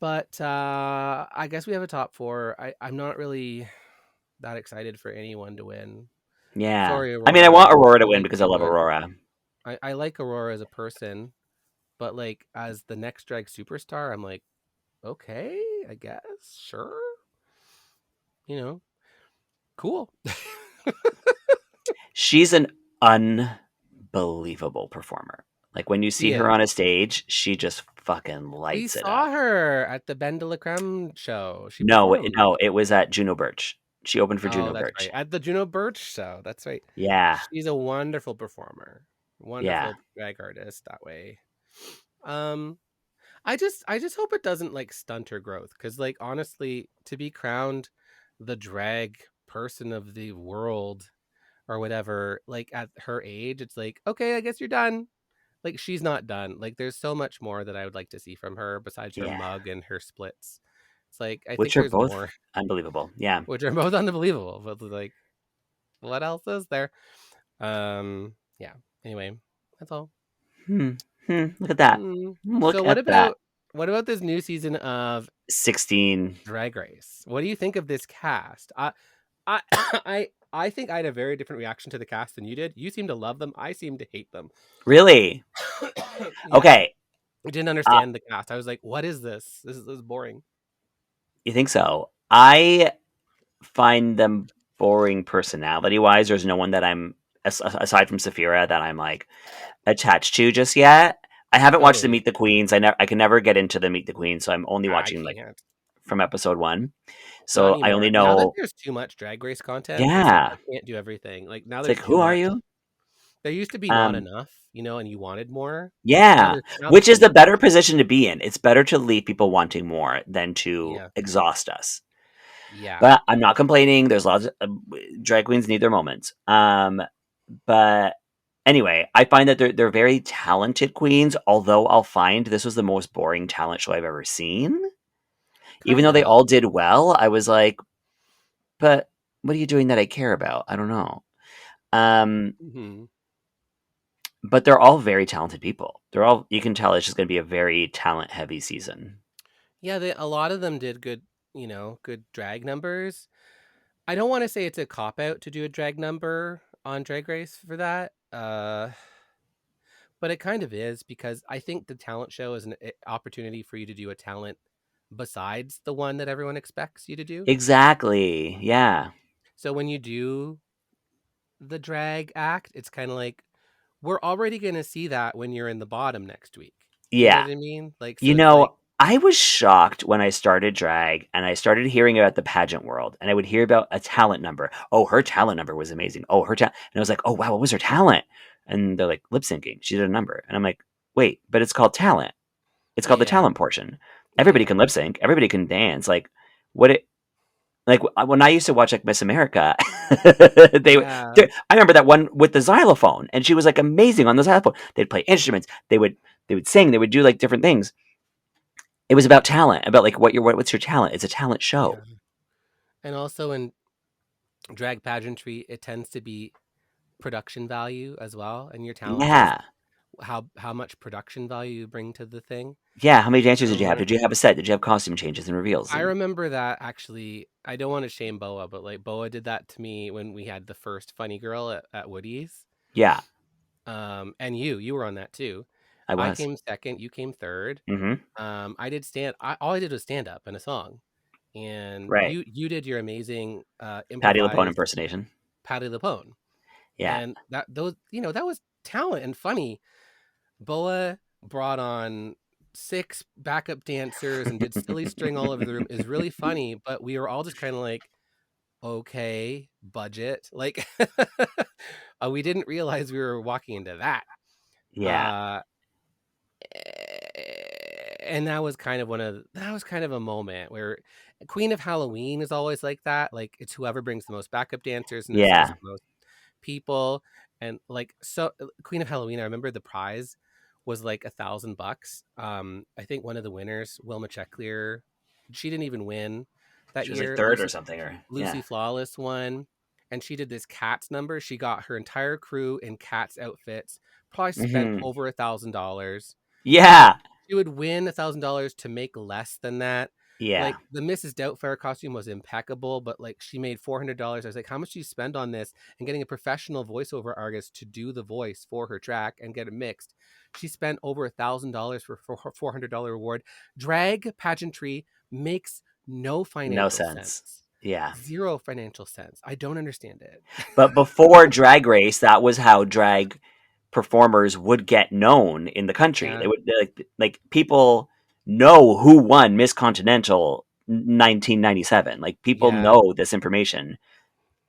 Speaker 2: But I guess we have a top four. I'm not really that excited for anyone to win.
Speaker 1: Yeah.
Speaker 2: Sorry,
Speaker 1: I mean, I
Speaker 2: Aurora.
Speaker 1: want Aurora
Speaker 2: I
Speaker 1: to win
Speaker 2: like
Speaker 1: because I
Speaker 2: you,
Speaker 1: love
Speaker 2: but
Speaker 1: Aurora.
Speaker 2: I like Aurora as a person, but like as the next drag superstar, I'm like, okay, I guess, sure, you know, cool.
Speaker 1: She's an unbelievable performer. Like when you see
Speaker 2: She
Speaker 1: her
Speaker 2: is.
Speaker 1: on a stage, she just fucking
Speaker 2: We
Speaker 1: lights it
Speaker 2: saw
Speaker 1: up.
Speaker 2: her at the Ben de la Creme show. She
Speaker 1: No,
Speaker 2: performed.
Speaker 1: no, it was at Juno Birch. She opened for
Speaker 2: Oh,
Speaker 1: Juno
Speaker 2: that's right.
Speaker 1: Birch.
Speaker 2: At the Juno Birch show. That's right.
Speaker 1: Yeah.
Speaker 2: She's a wonderful performer.
Speaker 1: Yeah.
Speaker 2: Wonderful drag artist that way. Um I just hope it doesn't like stunt her growth, cuz like honestly, to be crowned the drag person of the world or whatever, like at her age, it's like, okay, I guess you're done. Like she's not done. Like there's so much more that I would like to see from her besides her
Speaker 1: Yeah.
Speaker 2: mug and her splits. It's like I think
Speaker 1: Which are
Speaker 2: there's
Speaker 1: both
Speaker 2: more,
Speaker 1: unbelievable. Yeah.
Speaker 2: which are both unbelievable. But like, what else is there? Yeah. Anyway, that's all.
Speaker 1: Hmm. Look at that.
Speaker 2: So
Speaker 1: Look at that.
Speaker 2: what about this new season of
Speaker 1: 16.
Speaker 2: Drag Race? What do you think of this cast? I I think I had a very different reaction to the cast than you did. You seem to love them. I seem to hate them.
Speaker 1: Really?
Speaker 2: Yeah.
Speaker 1: Okay.
Speaker 2: I didn't
Speaker 1: Uh,
Speaker 2: understand the cast. I was like, what is this? This is boring.
Speaker 1: you think so? I find them boring personality wise. There's no one that I'm aside from Saphira that I'm like attached to just yet. I haven't watched the
Speaker 2: Totally.
Speaker 1: Meet the Queens. I can never get into the Meet the Queens, so I'm only
Speaker 2: I
Speaker 1: watching like
Speaker 2: can't.
Speaker 1: from episode 1.
Speaker 2: Not
Speaker 1: So I only
Speaker 2: anymore. Now that
Speaker 1: know.
Speaker 2: there's too much Drag Race content, it's like
Speaker 1: Yeah,
Speaker 2: I can't do everything. Like now
Speaker 1: it's
Speaker 2: there's
Speaker 1: like,
Speaker 2: too
Speaker 1: who are
Speaker 2: much.
Speaker 1: you?
Speaker 2: There used to be not
Speaker 1: Um,
Speaker 2: enough, and you wanted more.
Speaker 1: yeah,
Speaker 2: Now there's
Speaker 1: which
Speaker 2: too
Speaker 1: is the
Speaker 2: much.
Speaker 1: better position to be in. It's better to leave people wanting more than to
Speaker 2: Yeah.
Speaker 1: exhaust us.
Speaker 2: Yeah.
Speaker 1: But I'm not complaining. There's lots of drag queens need their moments. But anyway, I find that they're very talented queens. Although I'll find this was the most boring talent show I've ever seen. Even
Speaker 2: Kind
Speaker 1: though they
Speaker 2: of.
Speaker 1: all did well, I was like, but what are you doing that I care about? I don't know. Um,
Speaker 2: Hmm.
Speaker 1: but they're all very talented people. They're all, you can tell it's just going to be a very talent heavy season.
Speaker 2: Yeah, a lot of them did good, good drag numbers. I don't want to say it's a cop out to do a drag number on Drag Race for that. But it kind of is because I think the talent show is an opportunity for you to do a talent besides the one that everyone expects you to do.
Speaker 1: Exactly. Yeah.
Speaker 2: So when you do the drag act, it's kind of like we're already going to see that when you're in the bottom next week. Do you know
Speaker 1: Yeah.
Speaker 2: what I mean? Like, so
Speaker 1: You
Speaker 2: it's like,
Speaker 1: know, I was shocked when I started drag and I started hearing about the pageant world and I would hear about a talent number. Oh, her talent number was amazing. Oh, her talent. And I was like, oh, wow, what was her talent? And they're like, lip syncing. She did a number. And I'm like, wait, but it's called talent. It's called the
Speaker 2: yeah,
Speaker 1: talent portion. Everybody
Speaker 2: yeah,
Speaker 1: can lip sync. Everybody can dance. Like, what it, like when I used to watch like Miss America, they,
Speaker 2: yeah,
Speaker 1: I remember that one with the xylophone, and she was like amazing on the xylophone. They'd play instruments. They would sing. They would do like different things. It was about talent, about like what's your talent. It's a talent
Speaker 2: yeah.
Speaker 1: show.
Speaker 2: And also in drag pageantry, it tends to be production value as well. And your talent is
Speaker 1: Yeah,
Speaker 2: how much production value you bring to the thing.
Speaker 1: yeah. How many dancers did you have?
Speaker 2: So
Speaker 1: Did you have a set? Did you have costume changes and reveals?
Speaker 2: I
Speaker 1: And
Speaker 2: remember that actually. I don't want to shame Boa, but like Boa did that to me when we had the first Funny Girl at Woody's.
Speaker 1: yeah,
Speaker 2: And you were on that too.
Speaker 1: I
Speaker 2: I
Speaker 1: was.
Speaker 2: came second. You came third.
Speaker 1: Mm-hmm.
Speaker 2: I did all I did was stand up and a song, and
Speaker 1: Right.
Speaker 2: you did your amazing
Speaker 1: Patty LuPone
Speaker 2: improvised
Speaker 1: impersonation.
Speaker 2: Patti LuPone,
Speaker 1: Yeah.
Speaker 2: and that was talent and funny. Boa brought on 6 backup dancers and did silly string all over the room. Is really funny, but we were all just kind of like, okay, budget. Like, we didn't realize we were walking into that.
Speaker 1: Yeah.
Speaker 2: Uh, and that was kind of a moment where Queen of Halloween is always like that. Like, it's whoever brings the most backup dancers and is
Speaker 1: Yeah.
Speaker 2: the most people. And like, so Queen of Halloween, I remember the prize was like $1,000. I think one of the winners, Wilma Checklear, she didn't even win that
Speaker 1: She was like
Speaker 2: year.
Speaker 1: third or something, or
Speaker 2: Lucy
Speaker 1: yeah.
Speaker 2: Flawless won, and she did this Cats number. She got her entire crew in Cats outfits, probably spent
Speaker 1: Mm-hmm.
Speaker 2: over $1,000. She
Speaker 1: Yeah.
Speaker 2: she would win $1,000 to make less than that.
Speaker 1: Yeah.
Speaker 2: Like, the Mrs. Doubtfire costume was impeccable, but like she made $400. I was like, how much do you spend on this? And getting a professional voiceover artist to do the voice for her track and get it mixed. She spent over $1,000 for her $400 reward. Drag pageantry makes no
Speaker 1: No
Speaker 2: financial
Speaker 1: sense.
Speaker 2: sense.
Speaker 1: Yeah.
Speaker 2: Zero financial sense. I don't understand it.
Speaker 1: But before Drag Race, that was how drag performers would get known in the country.
Speaker 2: Yeah.
Speaker 1: They would like people know who won Miss Continental 1997. Like people
Speaker 2: Yeah.
Speaker 1: know this information,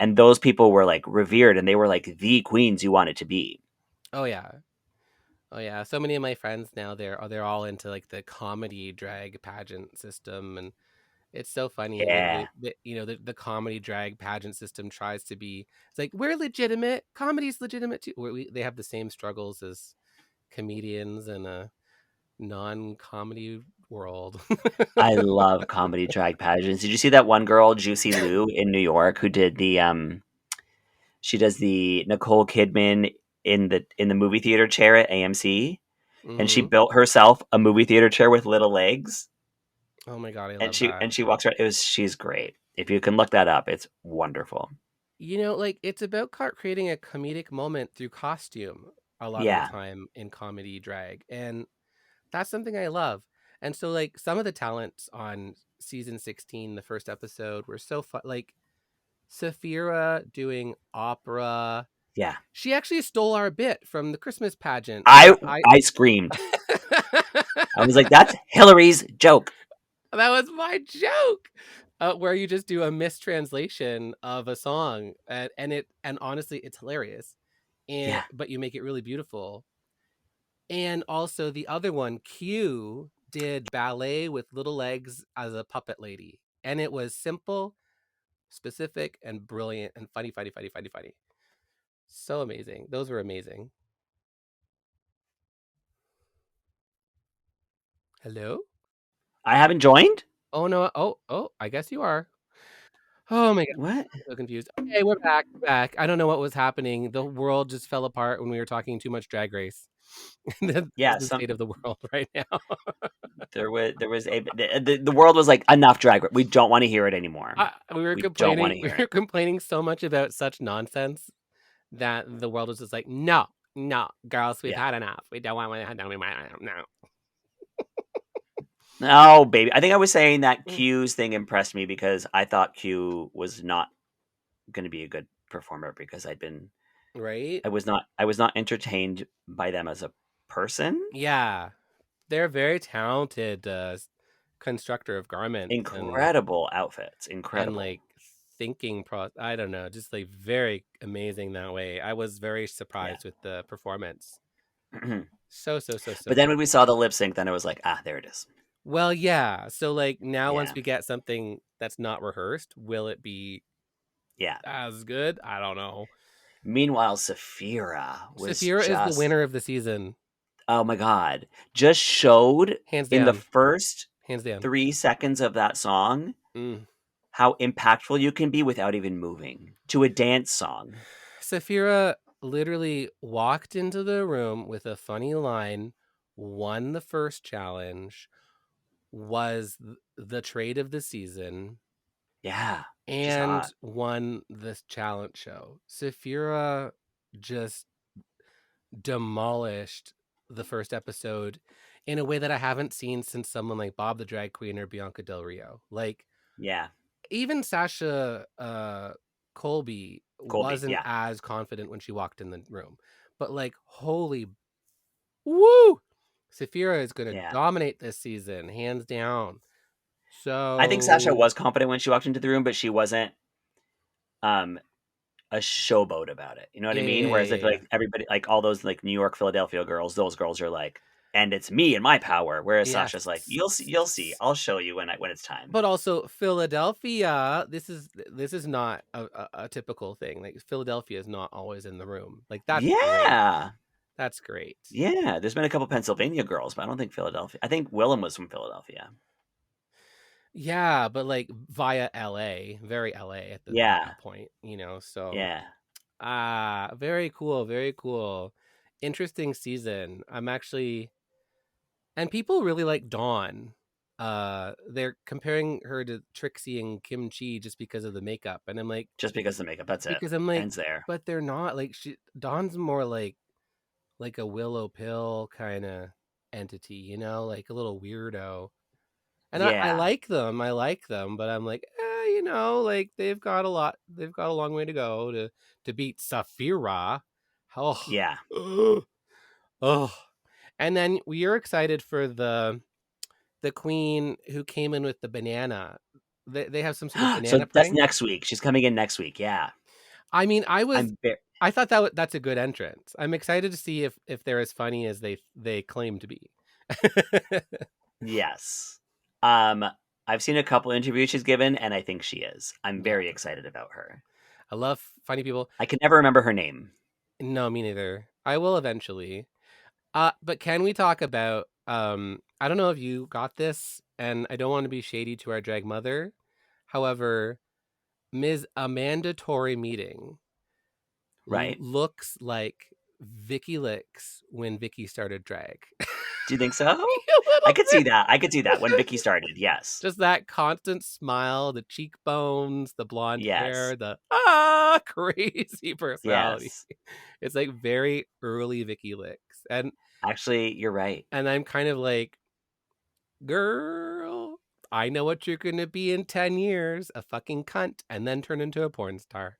Speaker 1: and those people were like revered, and they were like the queens you wanted to be.
Speaker 2: Oh yeah. Oh yeah. So many of my friends now they're all into like the comedy drag pageant system, and it's so funny.
Speaker 1: Yeah,
Speaker 2: The comedy drag pageant system tries to be. It's like, we're legitimate. Comedy's legitimate too. They have the same struggles as comedians in a non-comedy world.
Speaker 1: I love comedy drag pageants. Did you see that one girl, Juicy Lou, in New York, who did the she does the Nicole Kidman in the movie theater chair at AMC, and she
Speaker 2: Hmm.
Speaker 1: built herself a movie theater chair with little legs,
Speaker 2: Oh my god, I
Speaker 1: and
Speaker 2: love
Speaker 1: she
Speaker 2: that.
Speaker 1: and she walks around. She's great. If you can look that up, it's wonderful.
Speaker 2: Like, it's about creating a comedic moment through costume a lot of the
Speaker 1: Yeah,
Speaker 2: time in comedy drag, and that's something I love. And so, like, some of the talents on season 16, the first episode, were so fun. Like, Saphira doing opera.
Speaker 1: yeah.
Speaker 2: She actually stole our bit from the Christmas pageant.
Speaker 1: I
Speaker 2: Like, I
Speaker 1: I screamed. I was like, that's Hillary's joke.
Speaker 2: That was my joke. Where you just do a mistranslation of a song, and honestly, it's hilarious,
Speaker 1: Yeah.
Speaker 2: but you make it really beautiful. And also the other one, Q, did ballet with little legs as a puppet lady, and it was simple, specific, and brilliant, and funny, funny, funny, funny, funny. So amazing. Those were amazing. Hello?
Speaker 1: I haven't joined?
Speaker 2: Oh no. Oh, I guess you are. Oh my god.
Speaker 1: What?
Speaker 2: I'm so confused. Okay, we're back. We're back. I don't know what was happening. The world just fell apart when we were talking too much Drag Race. That's
Speaker 1: Yeah,
Speaker 2: the state of the world right now.
Speaker 1: there was the world was like, enough Drag Race. We don't want to hear it anymore.
Speaker 2: We were
Speaker 1: We don't want
Speaker 2: complaining.
Speaker 1: to
Speaker 2: We
Speaker 1: hear
Speaker 2: were
Speaker 1: it.
Speaker 2: complaining so much about such nonsense that the world was just like, no, no, girls, we've
Speaker 1: Yeah.
Speaker 2: had enough. We don't want to. No.
Speaker 1: No, baby. I think I was saying that Q's thing impressed me because I thought Q was not going to be a good performer because
Speaker 2: Right?
Speaker 1: I was not entertained by them as a person.
Speaker 2: Yeah, they're very talented constructor of garments
Speaker 1: Incredible outfits.
Speaker 2: and
Speaker 1: Incredible.
Speaker 2: like thinking I don't know, just like very amazing that way. I was very
Speaker 1: Yeah.
Speaker 2: surprised with the performance.
Speaker 1: But
Speaker 2: So
Speaker 1: then when we saw the lip sync, then it was like, there it is.
Speaker 2: well, yeah. So like now once
Speaker 1: Yeah.
Speaker 2: we get something that's not rehearsed, will it be
Speaker 1: Yeah.
Speaker 2: as good? I don't know.
Speaker 1: Meanwhile, Saphira was
Speaker 2: Saphira is the
Speaker 1: just,
Speaker 2: winner of the season.
Speaker 1: oh my God, just showed
Speaker 2: Hands
Speaker 1: in the
Speaker 2: down.
Speaker 1: first
Speaker 2: Hands down.
Speaker 1: 3 seconds of that song how impactful you can be without even moving to a dance song.
Speaker 2: Saphira literally walked into the room with a funny line, won the first challenge, was the trade of the season,
Speaker 1: Yeah. She's
Speaker 2: and
Speaker 1: hot.
Speaker 2: won this challenge show. Saphira just demolished the first episode in a way that I haven't seen since someone like Bob the Drag Queen or Bianca Del Rio. Like,
Speaker 1: Yeah.
Speaker 2: even Sasha Colby
Speaker 1: Colby.
Speaker 2: wasn't
Speaker 1: Yeah.
Speaker 2: as confident when she walked in the room. But like, holy woo! Saphira is going to
Speaker 1: Yeah.
Speaker 2: dominate this season, hands down.
Speaker 1: I think Sasha
Speaker 2: So
Speaker 1: was confident when she walked into the room, but she wasn't um a showboat about it. You know what I mean? Whereas I feel
Speaker 2: yeah.
Speaker 1: like everybody, like all those like New York, Philadelphia girls, those girls are like, and it's me and my power. Whereas
Speaker 2: Yes.
Speaker 1: Sasha's like, you'll see. I'll show you when it's time.
Speaker 2: But also Philadelphia, this is not a typical thing. Like Philadelphia is not always in the room. Like that's great.
Speaker 1: Yeah.
Speaker 2: That's great.
Speaker 1: Yeah. There's been a couple Pennsylvania girls, but I don't think Philadelphia. I think Willem was from Philadelphia.
Speaker 2: Yeah, but like via LA, very LA at that point, you know. So
Speaker 1: Yeah.
Speaker 2: very cool, very cool. Interesting season. I'm actually and people really like Dawn. They're comparing her to Trixie and Kim Chi just because of the makeup. And I'm like,
Speaker 1: Just because the makeup, that's it.
Speaker 2: because I'm like,
Speaker 1: Ends there.
Speaker 2: but they're not like Dawn's more like a Willow Pill kind of entity, you know, like a little weirdo. And I
Speaker 1: Yeah.
Speaker 2: like them. I like them, but I'm like, you know, like they've got a long way to go to beat Saphira. Oh.
Speaker 1: Yeah.
Speaker 2: Oh. And then we're excited for the queen who came in with the banana. They have some sort of
Speaker 1: So
Speaker 2: banana
Speaker 1: that's
Speaker 2: prank.
Speaker 1: next week. She's coming in next week. Yeah.
Speaker 2: I mean, I thought that's a good entrance. I'm excited to see if they're as funny as they claim to be.
Speaker 1: Yes. I've seen a couple interviews she's given, and I think she is. I'm very excited about her.
Speaker 2: I love funny people.
Speaker 1: I can never remember her name.
Speaker 2: No, me neither. I will eventually. But can we talk about I don't know if you got this, and I don't want to be shady to our drag mother. However, Ms. Amanda Tory Meeting
Speaker 1: Right.
Speaker 2: looks like Vicky Licks when Vicky started drag.
Speaker 1: Do you think so?
Speaker 2: A little
Speaker 1: I could see
Speaker 2: bit.
Speaker 1: that. I could see that when Vicky started. Yes.
Speaker 2: Just that constant smile, the cheekbones, the blonde hair,
Speaker 1: Yes.
Speaker 2: the crazy personality.
Speaker 1: Yes.
Speaker 2: It's like very early Vicky Licks. And
Speaker 1: actually, you're right.
Speaker 2: And I'm kind of like, girl, I know what you're going to be in 10 years, a fucking cunt, and then turn into a porn star.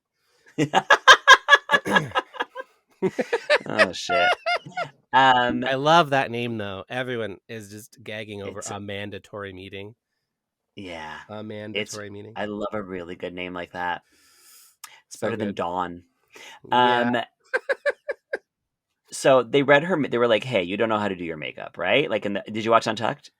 Speaker 1: Oh, shit.
Speaker 2: I love that name though. Everyone is just gagging over
Speaker 1: It's
Speaker 2: a mandatory meeting.
Speaker 1: yeah.
Speaker 2: A mandatory meeting.
Speaker 1: I love a really good name like that. It's
Speaker 2: So
Speaker 1: better than
Speaker 2: good.
Speaker 1: Dawn.
Speaker 2: Yeah.
Speaker 1: So they read her. They were like, "Hey, you don't know how to do your makeup, right?" Like, did you watch Untucked?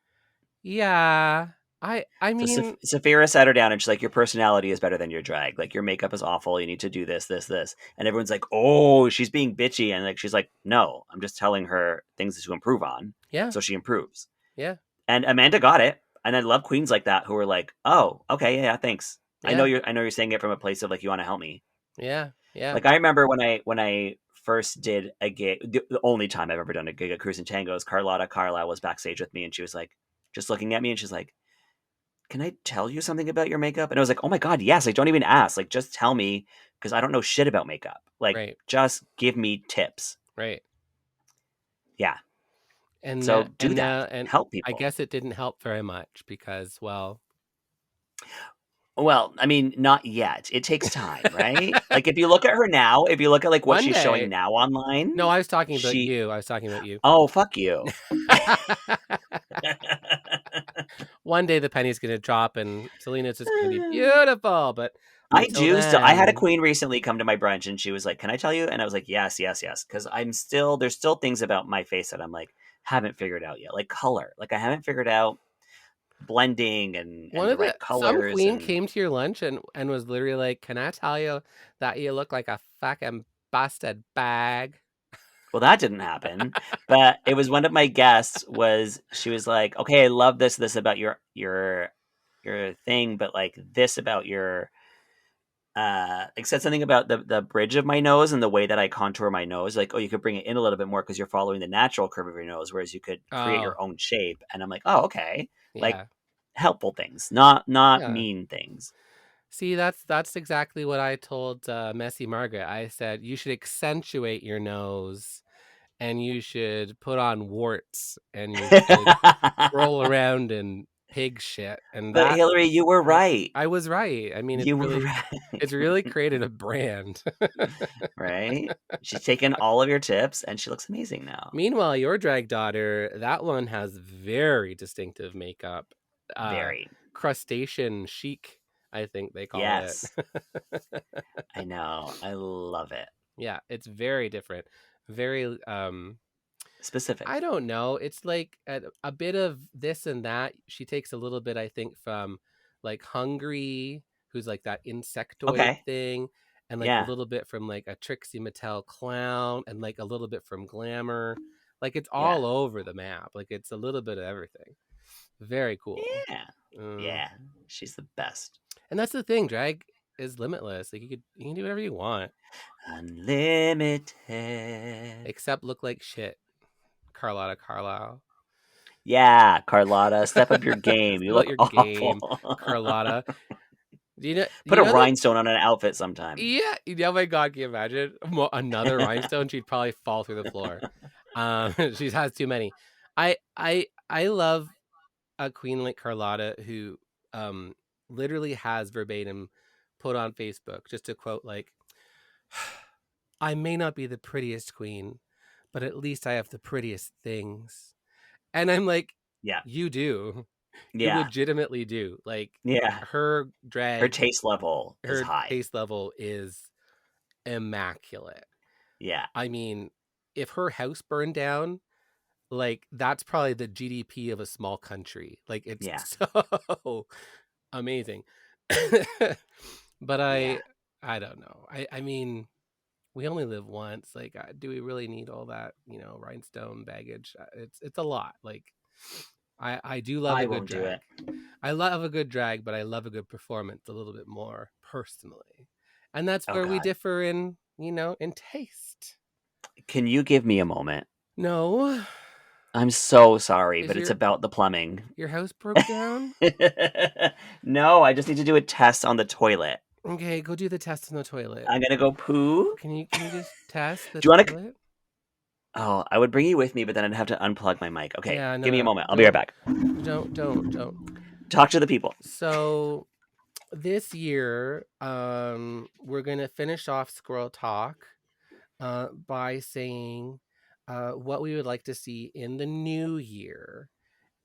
Speaker 2: Yeah. I
Speaker 1: So
Speaker 2: mean,
Speaker 1: Saphira sat her down and she's like, "Your personality is better than your drag. Like, your makeup is awful. You need to do this, this, this." And everyone's like, "Oh, she's being bitchy." And like, she's like, "No, I'm just telling her things to improve on,
Speaker 2: yeah.
Speaker 1: so she improves."
Speaker 2: Yeah.
Speaker 1: And Amanda got it. And I love queens like that who are like, "Oh, okay, yeah, thanks.
Speaker 2: Yeah.
Speaker 1: I know you're saying it from a place of like you want to help me."
Speaker 2: Yeah. Yeah.
Speaker 1: Like I remember when I first did a gig, the only time I've ever done a gig at Cruise and Tangos, Carlotta Carlisle was backstage with me, and she was like, just looking at me, and she's like, "Can I tell you something about your makeup?" And I was like, "Oh my god, yes! Like, don't even ask. Like, just tell me because I don't know shit about makeup. Like,
Speaker 2: Right.
Speaker 1: just give me tips."
Speaker 2: Right.
Speaker 1: Yeah.
Speaker 2: And
Speaker 1: So do
Speaker 2: and
Speaker 1: that.
Speaker 2: and
Speaker 1: Help
Speaker 2: I
Speaker 1: people.
Speaker 2: guess it didn't help very much because, well,
Speaker 1: Well, I mean, not yet. It takes time, right? Like if you look at her now, if you look at like what
Speaker 2: one
Speaker 1: she's showing
Speaker 2: day.
Speaker 1: now
Speaker 2: No,
Speaker 1: online,
Speaker 2: I was talking about
Speaker 1: she
Speaker 2: you. I was talking about you.
Speaker 1: oh fuck you.
Speaker 2: One day the penny's gonna drop and Selena's just gonna be beautiful. But
Speaker 1: I
Speaker 2: until
Speaker 1: do still. I had a
Speaker 2: then,
Speaker 1: queen recently come to my brunch, and she was like, "Can I tell you?" And I was like, "Yes, yes, yes," because I'm still there's still things about my face that I'm like haven't figured out yet, like color. Like I haven't figured out blending
Speaker 2: one
Speaker 1: and the
Speaker 2: of
Speaker 1: right
Speaker 2: some
Speaker 1: colors
Speaker 2: queen
Speaker 1: and
Speaker 2: came to your lunch and was literally like, "Can I tell you that you look like a fucking busted bag?"
Speaker 1: well that didn't happen, but it was one of my guests was she was like, "Okay, I love this about your thing, but like this about your." Like said something about the bridge of my nose and the way that I contour my nose. Like, oh, you could bring it in a little bit more because you're following the natural curve of your nose, whereas you could create
Speaker 2: Oh,
Speaker 1: your own shape. And I'm like, oh, okay, like
Speaker 2: yeah,
Speaker 1: helpful things, not
Speaker 2: yeah.
Speaker 1: mean things.
Speaker 2: See, that's exactly what I told Messy Margaret. I said you should accentuate your nose, and you should put on warts, and you should roll around in pig shit, and
Speaker 1: But Hillary, you were
Speaker 2: that
Speaker 1: right.
Speaker 2: I was right. I mean,
Speaker 1: You were right.
Speaker 2: it's really created a brand.
Speaker 1: Right? She's taken all of your tips, and she looks amazing now.
Speaker 2: Meanwhile, your drag daughter, that one has very distinctive makeup. Uh,
Speaker 1: Very.
Speaker 2: crustacean chic, I think they call it.
Speaker 1: Yes, I know. I love it.
Speaker 2: Yeah, it's very different. Very
Speaker 1: Specific.
Speaker 2: I don't know. It's like a bit of this and that. She takes a little bit, I think, from like Hungry, who's like that insectoid
Speaker 1: Okay.
Speaker 2: thing, and like a
Speaker 1: Yeah.
Speaker 2: little bit from like a Trixie Mattel clown, and like a little bit from Glamour. Like it's
Speaker 1: Yeah.
Speaker 2: all over the map. Like it's a little bit of everything. Very cool.
Speaker 1: Yeah.
Speaker 2: Um,
Speaker 1: Yeah. She's the best.
Speaker 2: and that's the thing. Drag is limitless. Like you can do whatever you want,
Speaker 1: Unlimited.
Speaker 2: except look like shit. Carlotta Carlisle.
Speaker 1: Yeah, Carlotta, step up your game. You
Speaker 2: Fill out
Speaker 1: look
Speaker 2: your game,
Speaker 1: awful.
Speaker 2: Carlotta. Do you know?
Speaker 1: Put
Speaker 2: You
Speaker 1: a
Speaker 2: know that?
Speaker 1: rhinestone on an outfit sometime.
Speaker 2: Yeah. Oh my god! Can you imagine another rhinestone? She'd probably fall through the floor. She has too many. I love a queen like Carlotta who um literally has verbatim put on Facebook just to quote like, "I may not be the prettiest queen, but at least I have the prettiest things." And I'm like,
Speaker 1: Yeah.
Speaker 2: you do. You
Speaker 1: Yeah.
Speaker 2: legitimately do. Like
Speaker 1: Yeah.
Speaker 2: her
Speaker 1: Her
Speaker 2: drag,
Speaker 1: taste level is
Speaker 2: her
Speaker 1: high.
Speaker 2: taste level is immaculate.
Speaker 1: Yeah.
Speaker 2: I mean, if her house burned down, like that's probably the GDP of a small country. Like it's
Speaker 1: Yeah.
Speaker 2: so amazing. But
Speaker 1: Yeah.
Speaker 2: I don't know. I mean, we only live once. Like, do we really need all that, rhinestone baggage? It's a lot. Like, I do love
Speaker 1: I
Speaker 2: a good
Speaker 1: won't do it.
Speaker 2: drag. I love a good drag, but I love a good performance a little bit more personally. And that's
Speaker 1: Oh
Speaker 2: where we
Speaker 1: God.
Speaker 2: differ in, in taste.
Speaker 1: Can you give me a moment?
Speaker 2: No.
Speaker 1: I'm so sorry,
Speaker 2: Is
Speaker 1: but it's about the plumbing.
Speaker 2: your house broke down?
Speaker 1: No, I just need to do a test on the toilet.
Speaker 2: Okay, go do the test in the toilet.
Speaker 1: I'm gonna go poo.
Speaker 2: Can you just test the
Speaker 1: Do you want to?
Speaker 2: toilet?
Speaker 1: Oh, I would bring you with me, but then I'd have to unplug my mic. Okay,
Speaker 2: Yeah,
Speaker 1: give me a
Speaker 2: no,
Speaker 1: moment. I'll be right
Speaker 2: don't,
Speaker 1: back.
Speaker 2: don't.
Speaker 1: Talk to the people.
Speaker 2: So this year, we're gonna finish off Squirrel Talk by saying what we would like to see in the new year.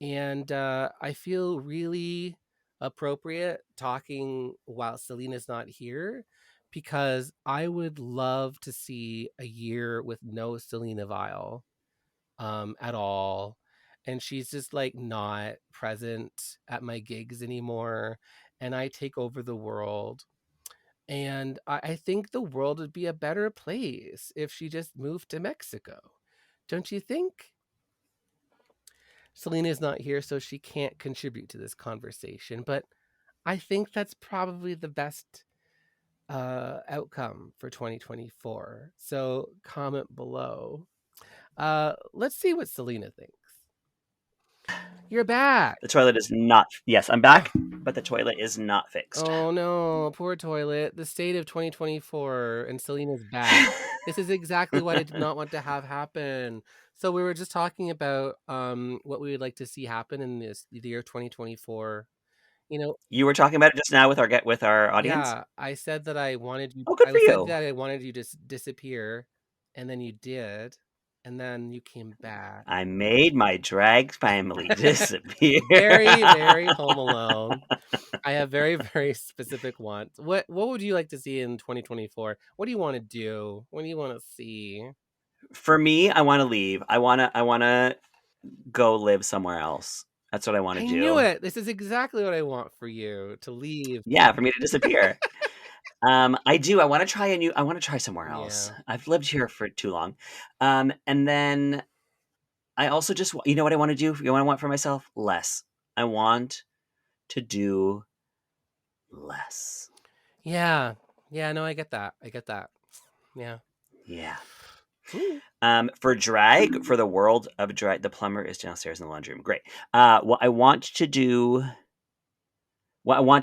Speaker 2: And I feel really appropriate talking while Selena's not here because I would love to see a year with no Selena Vile at all. And she's just like not present at my gigs anymore. And I take over the world. And I think the world would be a better place if she just moved to Mexico. Don't you think? Selena's not here, so she can't contribute to this conversation, but I think that's probably the best outcome for 2024. So comment below. Let's see what Selena thinks. You're back.
Speaker 1: The toilet is not. Yes, I'm back, but the toilet is not fixed.
Speaker 2: Oh no, poor toilet. The state of 2024 and Selena's back. This is exactly what I did not want to have happen. So we were just talking about what we would like to see happen in the year 2024. You know,
Speaker 1: You were talking about it just now with our audience.
Speaker 2: yeah, I said that I wanted you.
Speaker 1: Oh, good for
Speaker 2: I said
Speaker 1: you.
Speaker 2: that I wanted you to disappear, and then you did, and then you came back.
Speaker 1: I made my drag family disappear.
Speaker 2: Very, very Home Alone. I have very, very specific wants. What would you like to see in 2024? What do you want to do? What do you want to see?
Speaker 1: For me, I want to leave. I wanna go live somewhere else. That's what I want to
Speaker 2: I
Speaker 1: do.
Speaker 2: knew it. This is exactly what I want for you to leave.
Speaker 1: Yeah, for me to disappear. I do. I want to try somewhere else.
Speaker 2: Yeah.
Speaker 1: I've lived here for too long. And then I also just, you know what I want to do? You know what I want for myself? Less. I want to do less.
Speaker 2: Yeah. Yeah, no, I get that. I get that. Yeah.
Speaker 1: Yeah.
Speaker 2: Ooh.
Speaker 1: For drag, for the world of drag, the plumber is downstairs in the laundry room. Great. What I want to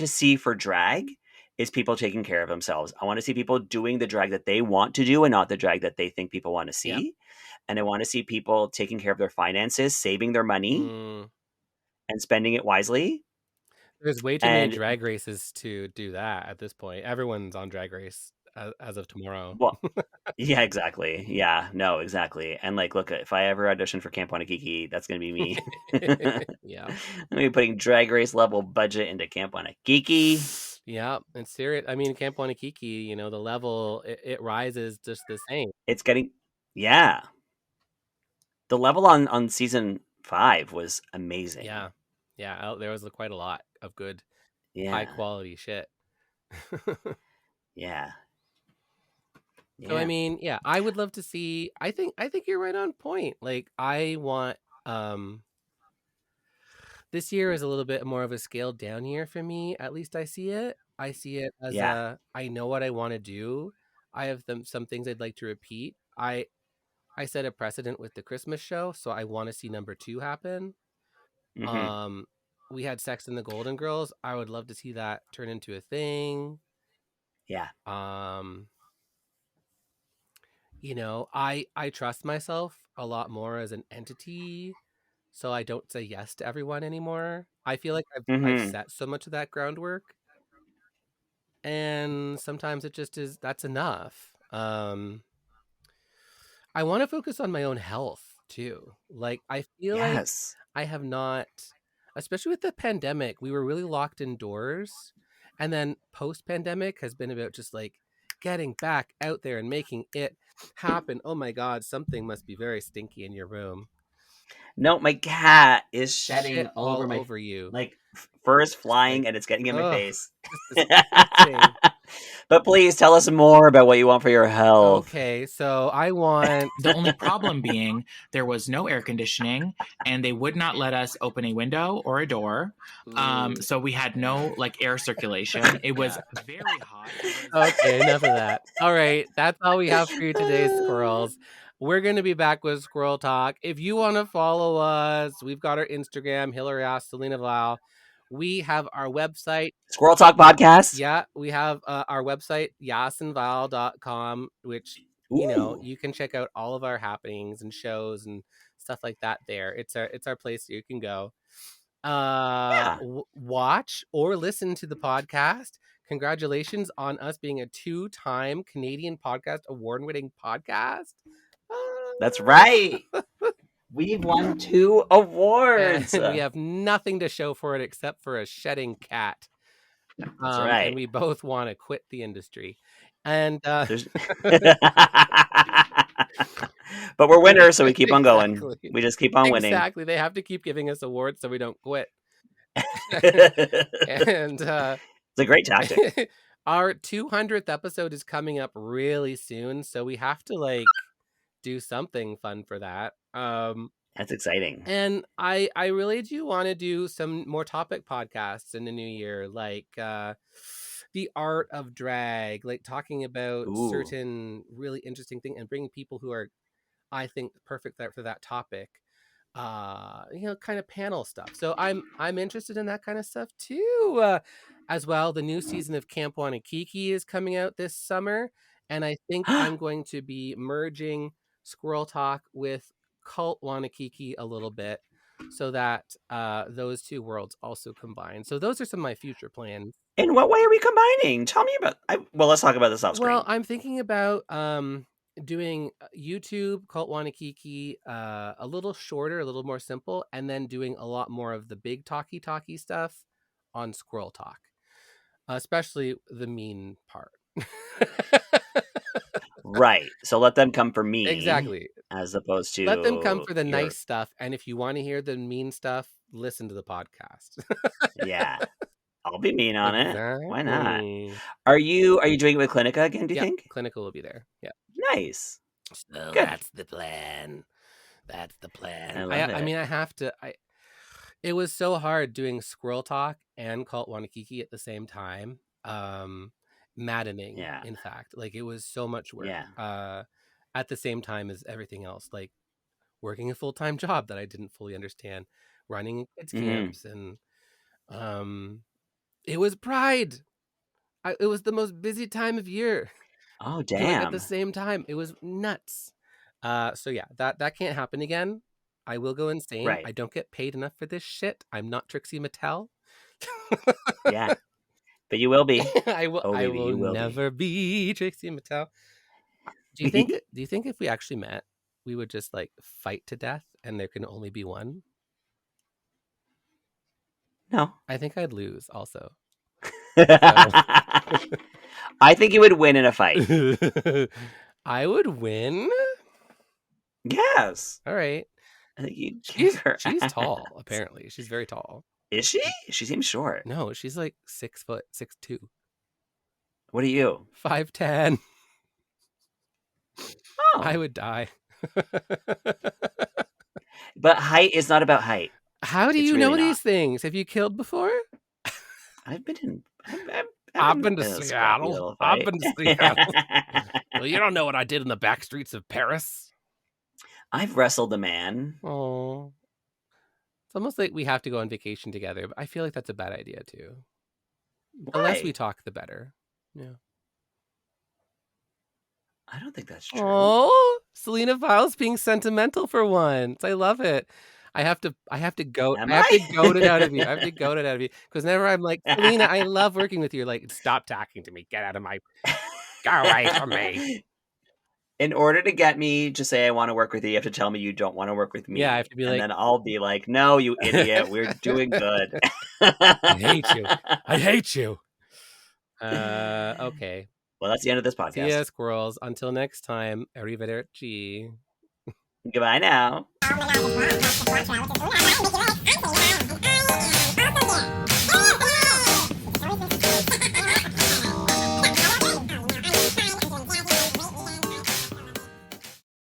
Speaker 1: see for drag is people taking care of themselves. I want to see people doing the drag that they want to do and not the drag that they think people want to see.
Speaker 2: Yep.
Speaker 1: And I want to see people taking care of their finances, saving their money, and spending it wisely.
Speaker 2: There's way too many drag races to do that at this point. Everyone's on Drag Race as of tomorrow.
Speaker 1: Well, yeah, exactly. Yeah, no, exactly. And like, look, if I ever audition for Camp Wanakiki, that's going to be me.
Speaker 2: Yeah.
Speaker 1: I'm going to be putting Drag Race level budget into Camp Wanakiki.
Speaker 2: Yeah, it's serious. I mean, Camp Wanakiki, you know, the level, it rises just the same.
Speaker 1: It's getting, yeah. The level on season 5 was amazing.
Speaker 2: Yeah. Yeah, there was quite a lot of good, high quality shit.
Speaker 1: Yeah.
Speaker 2: So I mean, yeah, I would love to see. I think you're right on point. Like I want this year is a little bit more of a scaled down year for me. At least I see it. I see it as I know what I want to do. I have some things I'd like to repeat. I set a precedent with the Christmas show, so I want to see number 2 happen.
Speaker 1: Mm-hmm.
Speaker 2: We had Sex and the Golden Girls. I would love to see that turn into a thing.
Speaker 1: Yeah.
Speaker 2: You know, I trust myself a lot more as an entity, so I don't say yes to everyone anymore. I feel like I've set so much of that groundwork, and sometimes it just is. That's enough. I want to focus on my own health too. Like I feel like I have not, especially with the pandemic, we were really locked indoors, and then post-pandemic has been about just like getting back out there and making it happen. Oh my God, something must be very stinky in your room.
Speaker 1: No, my cat is shedding
Speaker 2: Shit
Speaker 1: all
Speaker 2: over you.
Speaker 1: Like fur is flying and it's getting in my face. But please tell us more about what you want for your health.
Speaker 2: Okay, so I want...
Speaker 4: The only problem being there was no air conditioning and they would not let us open a window or a door. So we had no like air circulation. It was very hot.
Speaker 2: Okay, enough of that. All right, that's all we have for you today, squirrels. We're going to be back with Squirrel Talk. If you want to follow us, we've got our Instagram, Hillary Yaas, Selena Vale. We have our website,
Speaker 1: Squirrel Talk Podcast.
Speaker 2: Yeah, we have our website, yaasandvale.com, which, you know, you can check out all of our happenings and shows and stuff like that there. It's our place you can go. Watch or listen to the podcast. Congratulations on us being a 2-time Canadian Podcast Award-winning podcast.
Speaker 1: That's right. We've won 2 awards.
Speaker 2: And we have nothing to show for it except for a shedding cat.
Speaker 1: That's right.
Speaker 2: And we both want to quit the industry. And
Speaker 1: There's... But we're winners, so we keep on going.
Speaker 2: Exactly.
Speaker 1: We just keep on winning.
Speaker 2: Exactly. They have to keep giving us awards so we don't quit. And
Speaker 1: it's a great tactic.
Speaker 2: Our 200th episode is coming up really soon, so we have to like do something fun for that.
Speaker 1: That's exciting.
Speaker 2: And I really do want to do some more topic podcasts in the new year, like the art of drag, like talking about certain really interesting things and bringing people who are, I think, perfect for that topic. Kind of panel stuff. So I'm interested in that kind of stuff too. As well, the new season of Camp Wanakiki is coming out this summer, and I think I'm going to be merging Squirrel Talk with Cult Wanakiki a little bit, so that those two worlds also combine. So those are some of my future plans.
Speaker 1: In what way are we combining? Tell me about. Well, let's talk about this off screen.
Speaker 2: Well, I'm thinking about doing YouTube Cult Wanakiki a little shorter, a little more simple, and then doing a lot more of the big talky stuff on Squirrel Talk, especially the mean part.
Speaker 1: Right. So let them come for me.
Speaker 2: Exactly.
Speaker 1: As opposed to
Speaker 2: let them come for the nice stuff, and if you want to hear the mean stuff, listen to the podcast.
Speaker 1: Yeah. I'll be mean on it. Why not? Are you doing it with Clinica again, do you think?
Speaker 2: Clinica will be there. Yeah.
Speaker 1: Nice.
Speaker 2: So that's the plan. That's the plan. I mean, I have to. It was so hard doing Squirrel Talk and Cult Wanakiki at the same time. Maddening. Yeah. In fact, like it was so much work. Yeah. At the same time as everything else, like working a full-time job that I didn't fully understand, running kids camps, and it was Pride. It was the most busy time of year.
Speaker 1: Oh, damn.
Speaker 2: Doing at the same time. It was nuts. So yeah, that can't happen again. I will go insane. Right. I don't get paid enough for this shit. I'm not Trixie Mattel.
Speaker 1: Yeah. But you will be.
Speaker 2: I will. Oh, I will never be Trixie Mattel. Do you think if we actually met, we would just like fight to death and there can only be one?
Speaker 1: No.
Speaker 2: I think I'd lose also.
Speaker 1: I think you would win in a fight.
Speaker 2: I would win?
Speaker 1: Yes.
Speaker 2: All right.
Speaker 1: I think you'd
Speaker 2: she's tall, apparently. She's very tall.
Speaker 1: Is she? She seems short.
Speaker 2: No, she's like 6'2".
Speaker 1: What are you?
Speaker 2: 5'10".
Speaker 1: Oh.
Speaker 2: I would die.
Speaker 1: But height is not about height.
Speaker 2: How do you know these things? Have you killed before?
Speaker 1: I've been in.
Speaker 2: I've been to Seattle. I've been to Seattle. Well, you don't know what I did in the back streets of Paris.
Speaker 1: I've wrestled a man.
Speaker 2: Oh. It's almost like we have to go on vacation together, but I feel like that's a bad idea too.
Speaker 1: Why?
Speaker 2: The less we talk, the better. Yeah.
Speaker 1: I don't think that's true.
Speaker 2: Oh, Selena Vile's being sentimental for once. I love it. I have to goat it out of you. I have to goat it out of you. Because whenever I'm like, Selena, I love working with you. You're like, stop talking to me. Get out of my... Go away from me.
Speaker 1: In order to get me to say I want to work with you have to tell me you don't want to work with me.
Speaker 2: Yeah, I have to be like...
Speaker 1: And then I'll be like, no, you idiot. We're doing good.
Speaker 2: I hate you. I hate you. Okay.
Speaker 1: Well, that's the end of this podcast.
Speaker 2: See ya, squirrels. Until next time, arrivederci.
Speaker 1: Goodbye now.